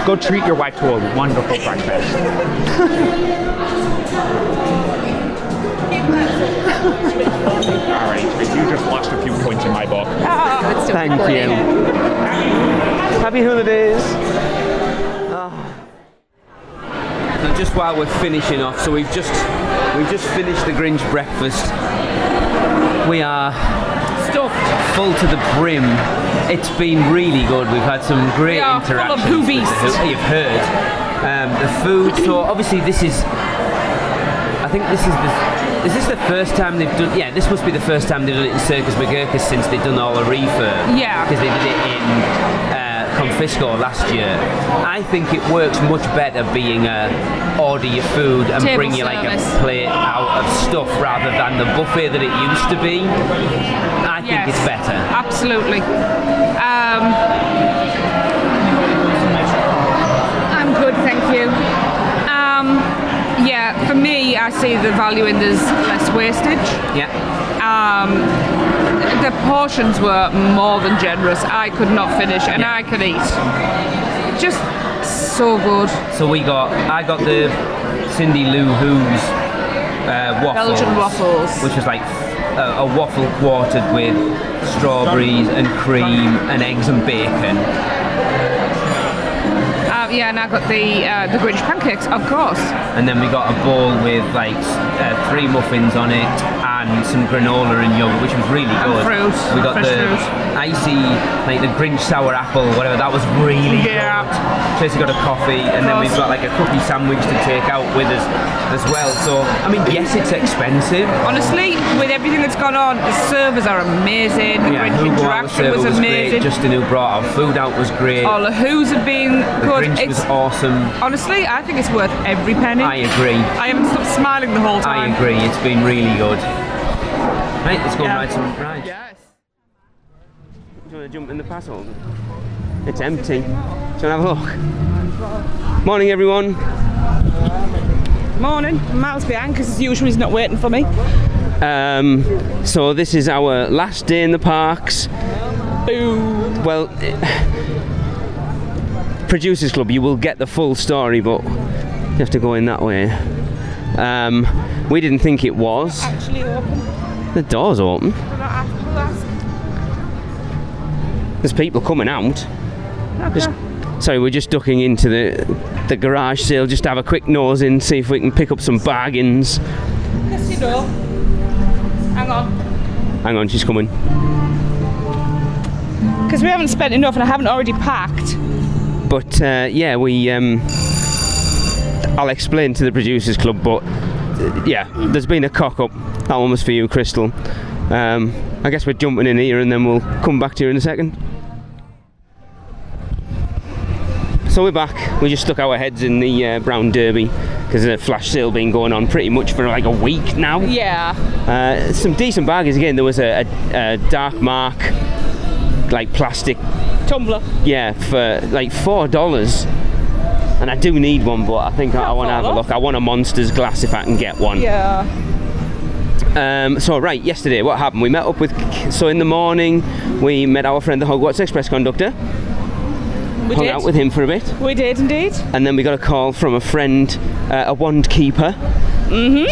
go treat your wife to a wonderful breakfast. All right, Tracy, you just lost a few points in my book. Thank you. Happy holidays. So just while we're finishing off, so we've just finished the Grinch breakfast. We are stuffed full to the brim. It's been really good. We've had some great interactions. Full of boobies. You've heard the food. So obviously this is. I think this is the. Is this the first time they've done? Yeah, this must be the first time they've done it in Circus McGurkus since they've done all the refurb. Yeah. Because they did it in Confisco last year. I think it works much better being order your food and Table bring you like a service. plate out of stuff rather than the buffet that it used to be. I think it's better. Absolutely. I'm good, thank you. Yeah, for me, I see the value in there's less wastage. Yeah. The portions were more than generous. I could not finish, and I could eat. Just so good. So I got the Cindy Lou Who's waffles. Belgian waffles. Which was like a waffle quartered with strawberries and cream and eggs and bacon. Yeah, and I got the Grinch pancakes, of course. And then we got a bowl with like 3 muffins on it and some granola and yogurt, which was really good. And fruit. We got Fresh the fruit. icy, like the Grinch sour apple, whatever. That was really good. Tracy got a coffee, and then we've got like a cookie sandwich to take out with us as well. So I mean, yes, it's expensive. Honestly, with everything that's gone on, the servers are amazing. The Grinch Who brought our interaction server was amazing. great. Justin, who brought our food out, was great. All the Who's have been The good. Grinch was awesome. Honestly, I think it's worth every penny. I agree. I haven't stopped smiling the whole time. I agree. It's been really good. Right, let's go and ride some rides. Yes. Do you want to jump in the pass holder? It's empty. Do you want to have a look? Morning, everyone. Morning. Miles behind because as usual he's not waiting for me. So this is our last day in the parks. Boom. Well, Producers Club, you will get the full story, but you have to go in that way. We didn't think it was. Actually open. The door's open. There's people coming out. Okay. Sorry, we're just ducking into the garage sale just to have a quick nose in, see if we can pick up some bargains. Yes, you do. Hang on. Hang on, she's coming. Because we haven't spent enough and I haven't already packed. But yeah, I'll explain to the Producers Club, but yeah, there's been a cock up. That one was for you, Crystal. I guess we're jumping in here and then we'll come back to you in a second. So we're back. We just stuck our heads in the Brown Derby. because the flash sale been going on pretty much for like a week now. Yeah. Some decent bargains again. There was a Dark Mark like plastic tumbler. Yeah, for like $4. And I do need one, but I think I want to have a look. I want a Monsters glass if I can get one. Yeah. So right, yesterday what happened? We met up with. So in the morning, we met our friend the Hogwarts Express conductor. We hung did. out with him for a bit. We did indeed. And then we got a call from a friend, a wand keeper.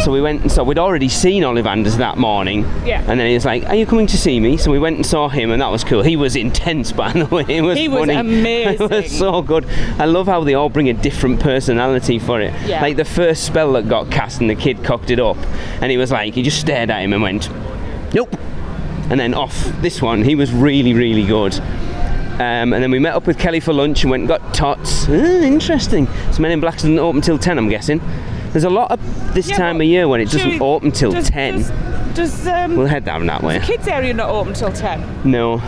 So we went and saw. We'd already seen Ollivanders that morning. Yeah. And then he was like, "Are you coming to see me?" So we went and saw him, and that was cool. He was intense, by the way. He was funny. Amazing. It was so good. I love how they all bring a different personality for it. Yeah. Like the first spell that got cast, and the kid cocked it up, and he was like, he just stared at him and went, "Nope." And then off this one, he was really, really good. And then we met up with Kelly for lunch and went and got tots. Interesting. So Men in Black doesn't open till 10, I'm guessing. There's a lot of this time of year when it doesn't open till 10. We'll head down that way. The kids area not open till 10. No.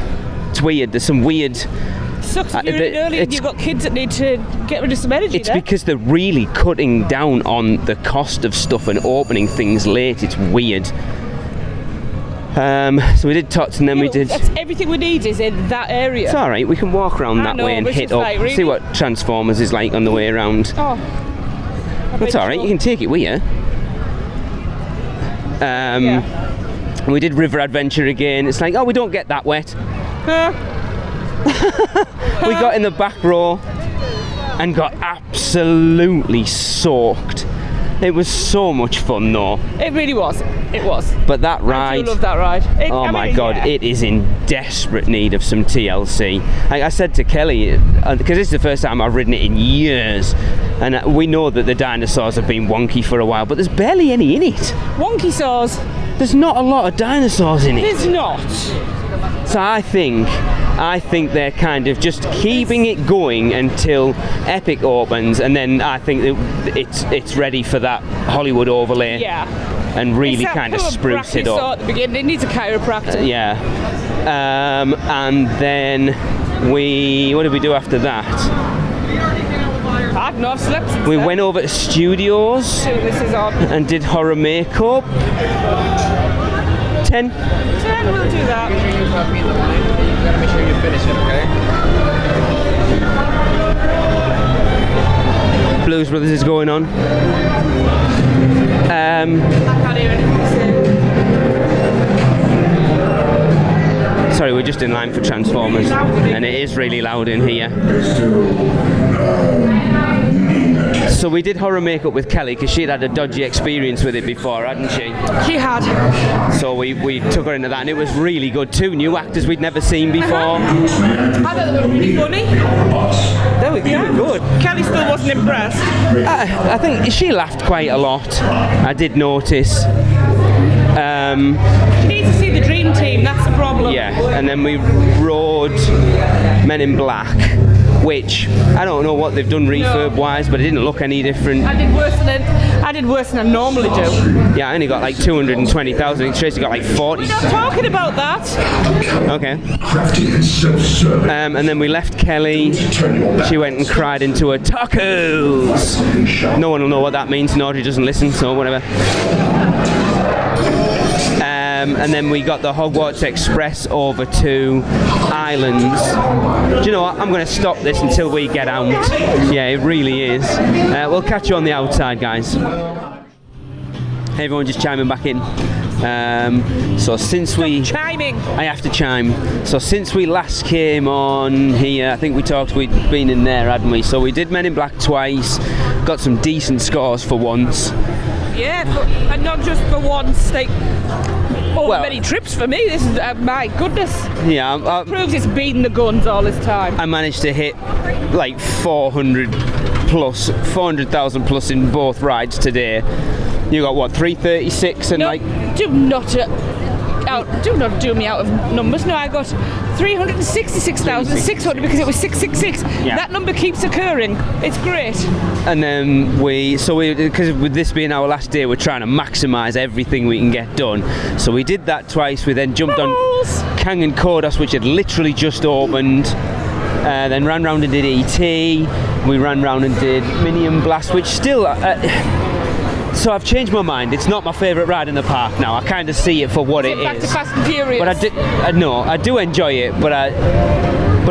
It's weird. There's some weird... Sucks if you're in early and you've got kids that need to get rid of some energy. It's because they're really cutting down on the cost of stuff and opening things late. It's weird. So we did tots and then we did... That's everything we need is in that area. It's alright, we can walk around that way and hit up. Like, really? See what Transformers is like on the way around. Oh. That's alright, you can take it with you. We did River Adventure again. It's like, oh, we don't get that wet. We got in the back row and got absolutely soaked. It was so much fun though. It really was. It was. But that ride... I do love that ride. My God, yeah. It is in desperate need of some TLC. Like I said to Kelly, because this is the first time I've ridden it in years, and we know that the dinosaurs have been wonky for a while, but there's barely any in it. Wonky saws? There's not a lot of dinosaurs in it. There's not. So I think they're kind of just keeping it going until Epic opens, and then I think it's ready for that Hollywood overlay. Yeah. And really kind of spruce it up. At the beginning, it needs a chiropractor. Yeah. And then what did we do after that? I've not slept since We then. went over to studios This is on. and did horror makeup. 10. 10, we'll do that. You gotta make sure you finish it, okay? Blues Brothers is going on. I can't hear anything. Sorry, we're just in line for Transformers, and it is really loud in here. So we did horror makeup with Kelly because she'd had a dodgy experience with it before, hadn't she? She had. So we took her into that, and it was really good. 2 new actors we'd never seen before. I thought they were really funny. They were good. Kelly still wasn't impressed. I think she laughed quite a lot. I did notice. She needs to see the Dream Team, that's the problem. Yeah, and then we rode Men in Black, which I don't know what they've done refurb-wise, but it didn't look any different. I did worse than I normally do. Yeah, I only got like 220,000. Tracey got like 40. We're not talking about that. Okay. And then we left Kelly. She went and cried into her tacos. No one will know what that means. Audrey doesn't listen, so whatever. And then we got the Hogwarts Express over to Islands. Do you know what? I'm going to stop this until we get out. Yeah, it really is. We'll catch you on the outside, guys. Hey, everyone, just chiming back in. So since chiming. I have to chime. So since we last came on here, I think we talked, we'd been in there, hadn't we? So we did Men in Black twice, got some decent scores for once. Yeah, and not just for once, like, many trips for me. This is, my goodness. Yeah. It proves it's beating the guns all this time. I managed to hit like 400,000 plus in both rides today. You got what, 336 and do not do me out of numbers. No, I got 366,600 because it was 666. Yeah. That number keeps occurring. It's great. And then because with this being our last day, we're trying to maximise everything we can get done. So we did that twice. We then jumped on Kang and Kodos, which had literally just opened. Then ran round and did E.T. We ran round and did Minion Blast, which still... so I've changed my mind. It's not my favourite ride in the park now. I kind of see it for what it is. Back to Fast and Furious. But I do enjoy it, but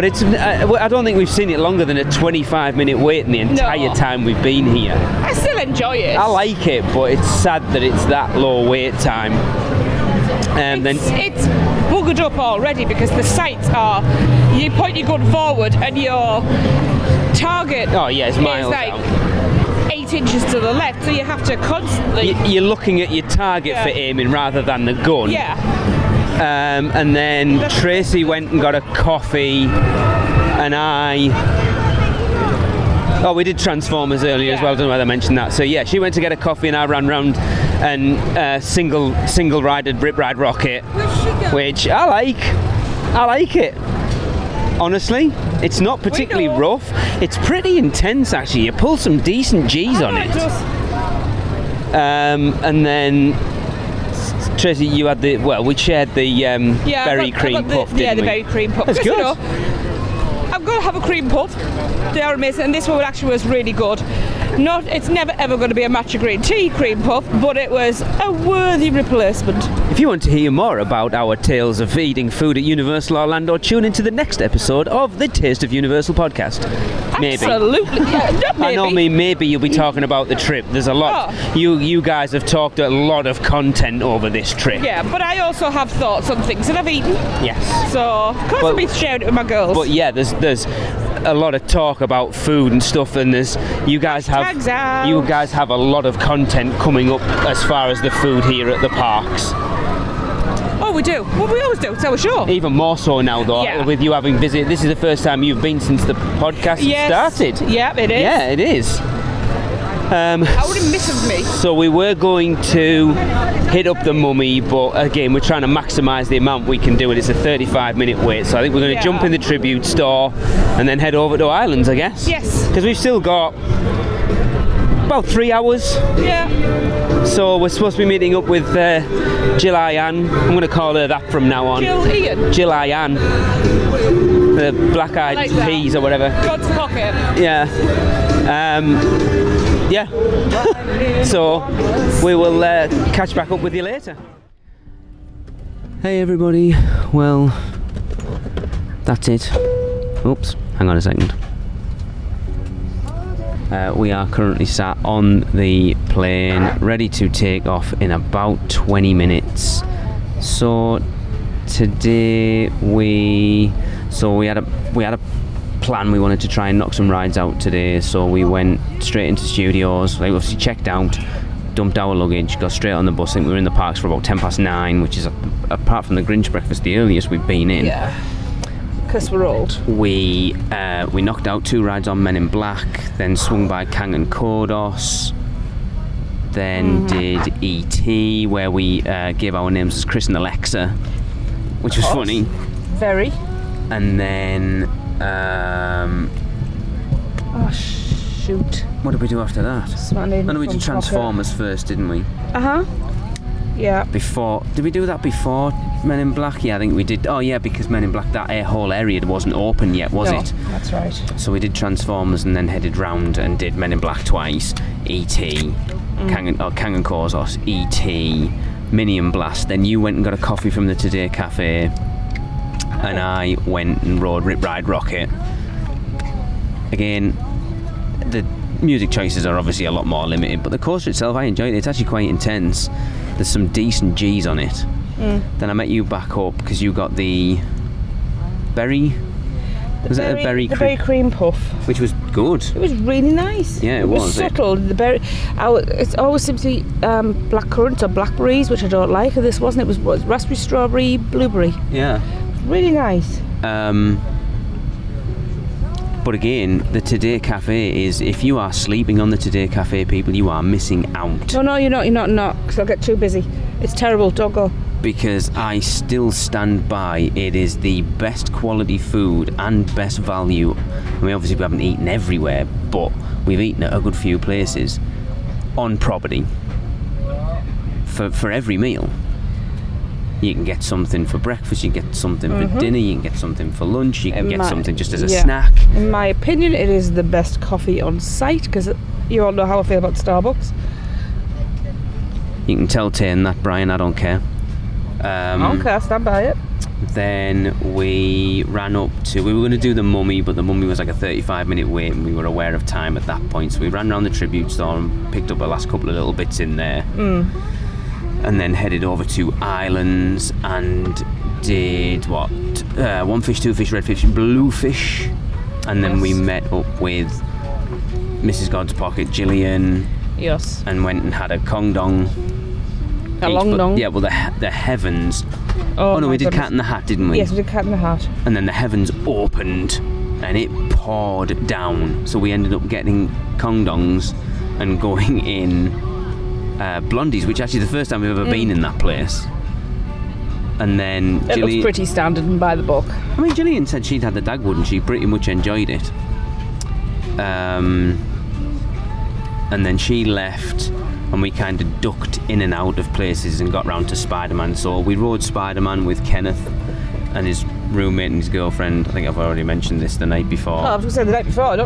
it's I don't think we've seen it longer than a 25-minute wait in the entire time we've been here. I still enjoy it. I like it, but it's sad that it's that low wait time. It's buggered up already because the sights are, you point your gun forward and your target it's miles is like out. 8 inches to the left, so you have to constantly... You're looking at your target for aiming rather than the gun. Yeah. And then Tracy went and got a coffee, and we did Transformers earlier as well. I don't know whether I mentioned that. So yeah, she went to get a coffee, and I ran round and single rided Rip Ride Rocket, which I like it. Honestly, it's not particularly rough. It's pretty intense actually. You pull some decent G's on it. And then Tracy, you had we shared the berry cream puff, didn't we? Yeah, the berry cream puff. That's good. I'm going to have a cream puff. They are amazing, and this one actually was really good. It's never ever going to be a matcha green tea cream puff, but it was a worthy replacement. If you want to hear more about our tales of eating food at Universal Orlando, tune into the next episode of the Taste of Universal podcast. Maybe. Absolutely. Yeah, not maybe. Maybe you'll be talking about the trip. There's a lot. You guys have talked a lot of content over this trip. Yeah, but I also have thoughts on things that I've eaten. Yes. So of course I'll be sharing it with my girls. But yeah, there's a lot of talk about food and stuff, and you guys have a lot of content coming up as far as the food here at the parks. Oh, we do. Well, we always do. It's our show. Even more so now, though, with you having visited. This is the first time you've been since the podcast started. Yeah, it is. Yeah, it is. How would it miss of me? So we were going to hit up the Mummy, but again, we're trying to maximise the amount we can do, and it's a 35-minute wait. So I think we're going to jump in the tribute store and then head over to Islands, I guess. Yes. Because we've still got about 3 hours. Yeah. So we're supposed to be meeting up with Jill Ian. I'm going to call her that from now on. Jill Ian. The black-eyed peas or whatever. God's pocket. Yeah. So we will catch back up with you later. Hey everybody. Well, that's it. Oops. Hang on a second. We are currently sat on the plane, ready to take off in about 20 minutes. So today we had a plan. We wanted to try and knock some rides out today, so we went straight into studios. We obviously checked out, dumped our luggage, got straight on the bus. I think we were in the parks for about 9:10, which is, apart from the Grinch breakfast, the earliest we've been in. Yeah. Because we're old. We knocked out 2 rides on Men in Black, then swung by Kang and Kodos, then did E.T., where we gave our names as Chris and Alexa, which was funny. Very. And then shoot. What did we do after that? We did Transformers first, didn't we? Yeah. Did we do that before Men in Black? Yeah, I think we did. Oh yeah, because Men in Black, that whole area wasn't open yet, was it? That's right. So we did Transformers and then headed round and did Men in Black twice, E.T., Kang and Kodos, E.T., Minion Blast. Then you went and got a coffee from the Today Cafe, and I went and rode Rip Ride Rocket. Again, the music choices are obviously a lot more limited, but the coaster itself, I enjoyed it. It's actually quite intense. There's some decent G's on it. Then I met you back up because you got the berry. Was it a berry? The berry cream puff, which was good. It was really nice. Yeah, it was subtle. The berry. It always seems to be black currants or blackberries, which I don't like. This wasn't. It was raspberry, strawberry, blueberry. Yeah. Really nice. But again, the Today Cafe is, if you are sleeping on the Today Cafe, people, you are missing out. No, you're not, because I'll get too busy. It's terrible, don't go. Because I still stand by, it is the best quality food and best value. I mean, obviously we haven't eaten everywhere, but we've eaten at a good few places on property for every meal. You can get something for breakfast, you can get something for dinner, you can get something for lunch, you can get something just as a snack. In my opinion, it is the best coffee on site, because you all know how I feel about Starbucks. You can tell Tane that, Brian, I don't care. Okay, I'll stand by it. Then we ran up to, we were going to do the Mummy, but the Mummy was like a 35-minute wait, and we were aware of time at that point, so we ran around the tribute store and picked up the last couple of little bits in there. And then headed over to Islands and did what? One fish, two fish, red fish, blue fish. And then we met up with Mrs. God's Pocket, Gillian. Yes. And went and had a Kong Dong. A long dong? Yeah, well, the heavens. Oh no, we did Cat in the Hat, didn't we? Yes, we did Cat in the Hat. And then the heavens opened and it poured down. So we ended up getting Kong Dongs and going in Blondies, which actually is the first time we've ever been in that place. And then it looks pretty standard and by the book. I mean, Gillian said she'd had the Dagwood and she pretty much enjoyed it. And then she left and we kind of ducked in and out of places and got round to Spider-Man. So we rode Spider-Man with Kenneth and his roommate and his girlfriend. I think I've already mentioned this the night before. Oh, I was going to say the night before.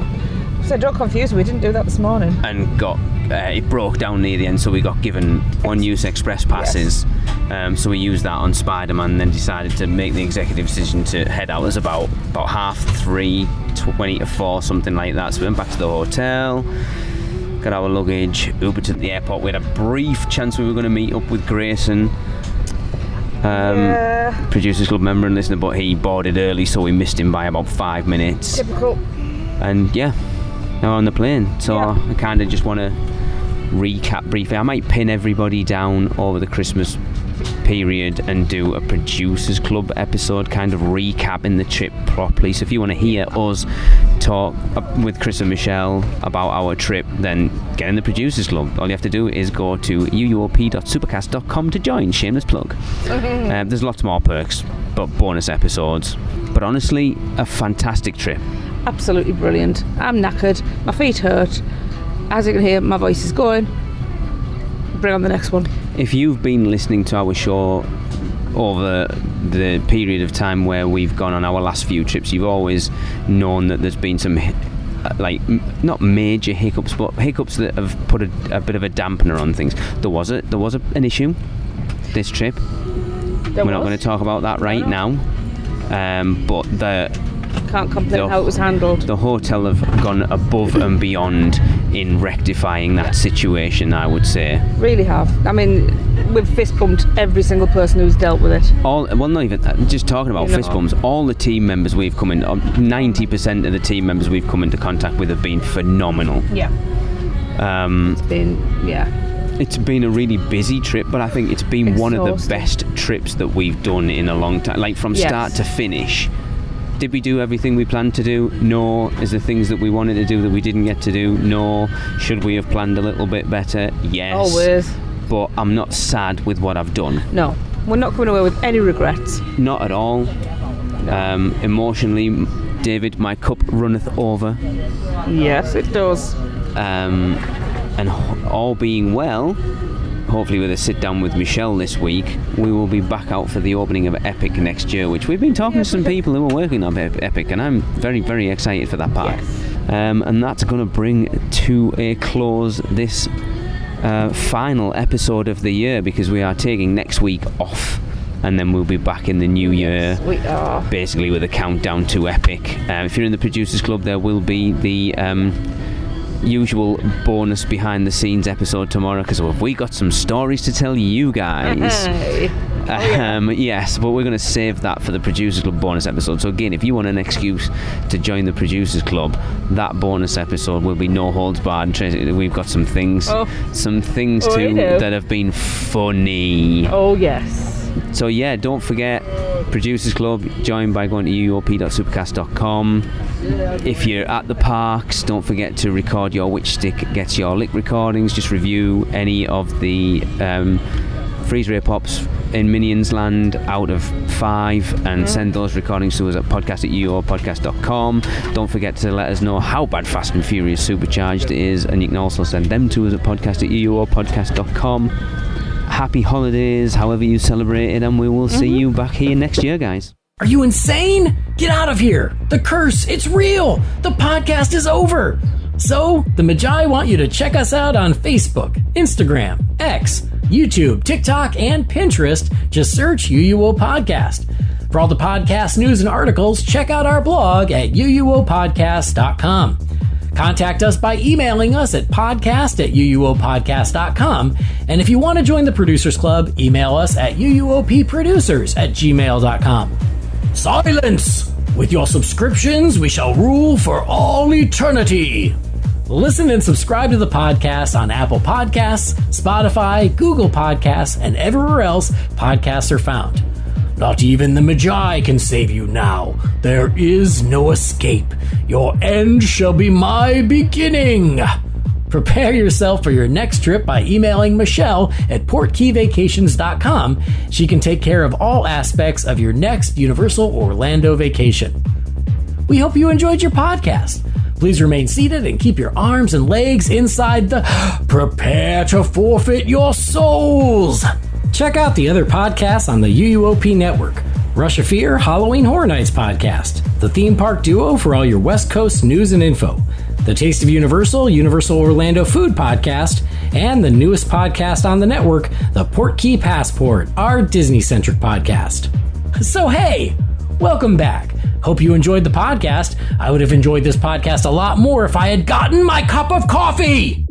Don't confuse me, we didn't do that this morning. And got it broke down near the end, so we got given one-use express passes. Yes. So we used that on Spider-Man, and then decided to make the executive decision to head out. It was about 3:30, 20 to 4, something like that. So we went back to the hotel, got our luggage, Uber to the airport. We had a brief chance we were going to meet up with Grayson, Producers Club member and listener, but he boarded early, so we missed him by about 5 minutes. Typical. And yeah, now on the plane. So I kind of just want to recap briefly. I might pin everybody down over the Christmas period and do a Producers Club episode, kind of recapping the trip properly. So if you want to hear us talk with Chris and Michelle about our trip, then get in the Producers Club. All you have to do is go to uuop.supercast.com to join. Shameless plug. There's lots more perks, but bonus episodes. But honestly, a fantastic trip. Absolutely brilliant. I'm knackered, my feet hurt. As you can hear, my voice is going. Bring on the next one. If you've been listening to our show over the period of time where we've gone on our last few trips, you've always known that there's been some not major hiccups, but hiccups that have put a bit of a dampener on things. There was an issue this trip. We're not going to talk about that right now, but can't complain how it was handled. The hotel have gone above and beyond in rectifying that situation, I would say. Really have. I mean, we've fist bumped every single person who's dealt with it. Not even just talking about fist bumps. All the team members we've come in, 90% of the team members we've come into contact with have been phenomenal. Yeah. It's been a really busy trip, but I think it's been one of the best trips that we've done in a long time. Like from start to finish. Did we do everything we planned to do? No. Is there things that we wanted to do that we didn't get to do? No. Should we have planned a little bit better? Yes. Always. But I'm not sad with what I've done. No. We're not coming away with any regrets. Not at all. No. Emotionally, David, my cup runneth over. Yes, it does. And all being well, hopefully with a sit down with Michelle this week, we will be back out for the opening of Epic next year, which we've been talking to some people who are working on Epic, and I'm very, very excited for that park. Yes. And that's going to bring to a close this final episode of the year, because we are taking next week off, and then we'll be back in the new year. We are. Basically with a countdown to Epic. If you're in the Producers Club, there will be the usual bonus behind the scenes episode tomorrow, because we got some stories to tell you guys. Yes, but we're going to save that for the Producers Club bonus episode. So again, if you want an excuse to join the Producers Club, that bonus episode will be no holds barred. We've got some things that have been funny. Oh yes. So yeah, don't forget Producers Club, join by going to uuop.supercast.com. If you're at the parks, don't forget to record your Which Stick Gets Your Lick recordings. Just review any of the freeze ray pops in Minions Land out of 5 and send those recordings to us at podcast@uuopodcast.com. Don't forget to let us know how bad Fast and Furious Supercharged is, and you can also send them to us at podcast@uuopodcast.com. happy holidays, however you celebrate it, and we will see you back here next year, guys. Are you insane? Get out of here. The curse, it's real. The podcast is over. So, the Magi want you to check us out on Facebook, Instagram, X, YouTube, TikTok, and Pinterest. Just search UUO Podcast. For all the podcast news and articles, check out our blog at uuopodcast.com. Contact us by emailing us at podcast@uuopodcast.com. And if you want to join the Producers Club, email us at uuopproducers@gmail.com. Silence! With your subscriptions, we shall rule for all eternity. Listen and subscribe to the podcast on Apple Podcasts, Spotify, Google Podcasts, and everywhere else podcasts are found. Not even the Magi can save you now. There is no escape. Your end shall be my beginning. Prepare yourself for your next trip by emailing Michelle at portkeyvacations.com. She can take care of all aspects of your next Universal Orlando vacation. We hope you enjoyed your podcast. Please remain seated and keep your arms and legs inside the Prepare to Forfeit Your Souls. Check out the other podcasts on the UUOP network. Rush of Fear, Halloween Horror Nights podcast, the theme park duo for all your West Coast news and info, the Taste of Universal, Universal Orlando Food podcast, and the newest podcast on the network, the Portkey Passport, our Disney-centric podcast. So hey, welcome back. Hope you enjoyed the podcast. I would have enjoyed this podcast a lot more if I had gotten my cup of coffee.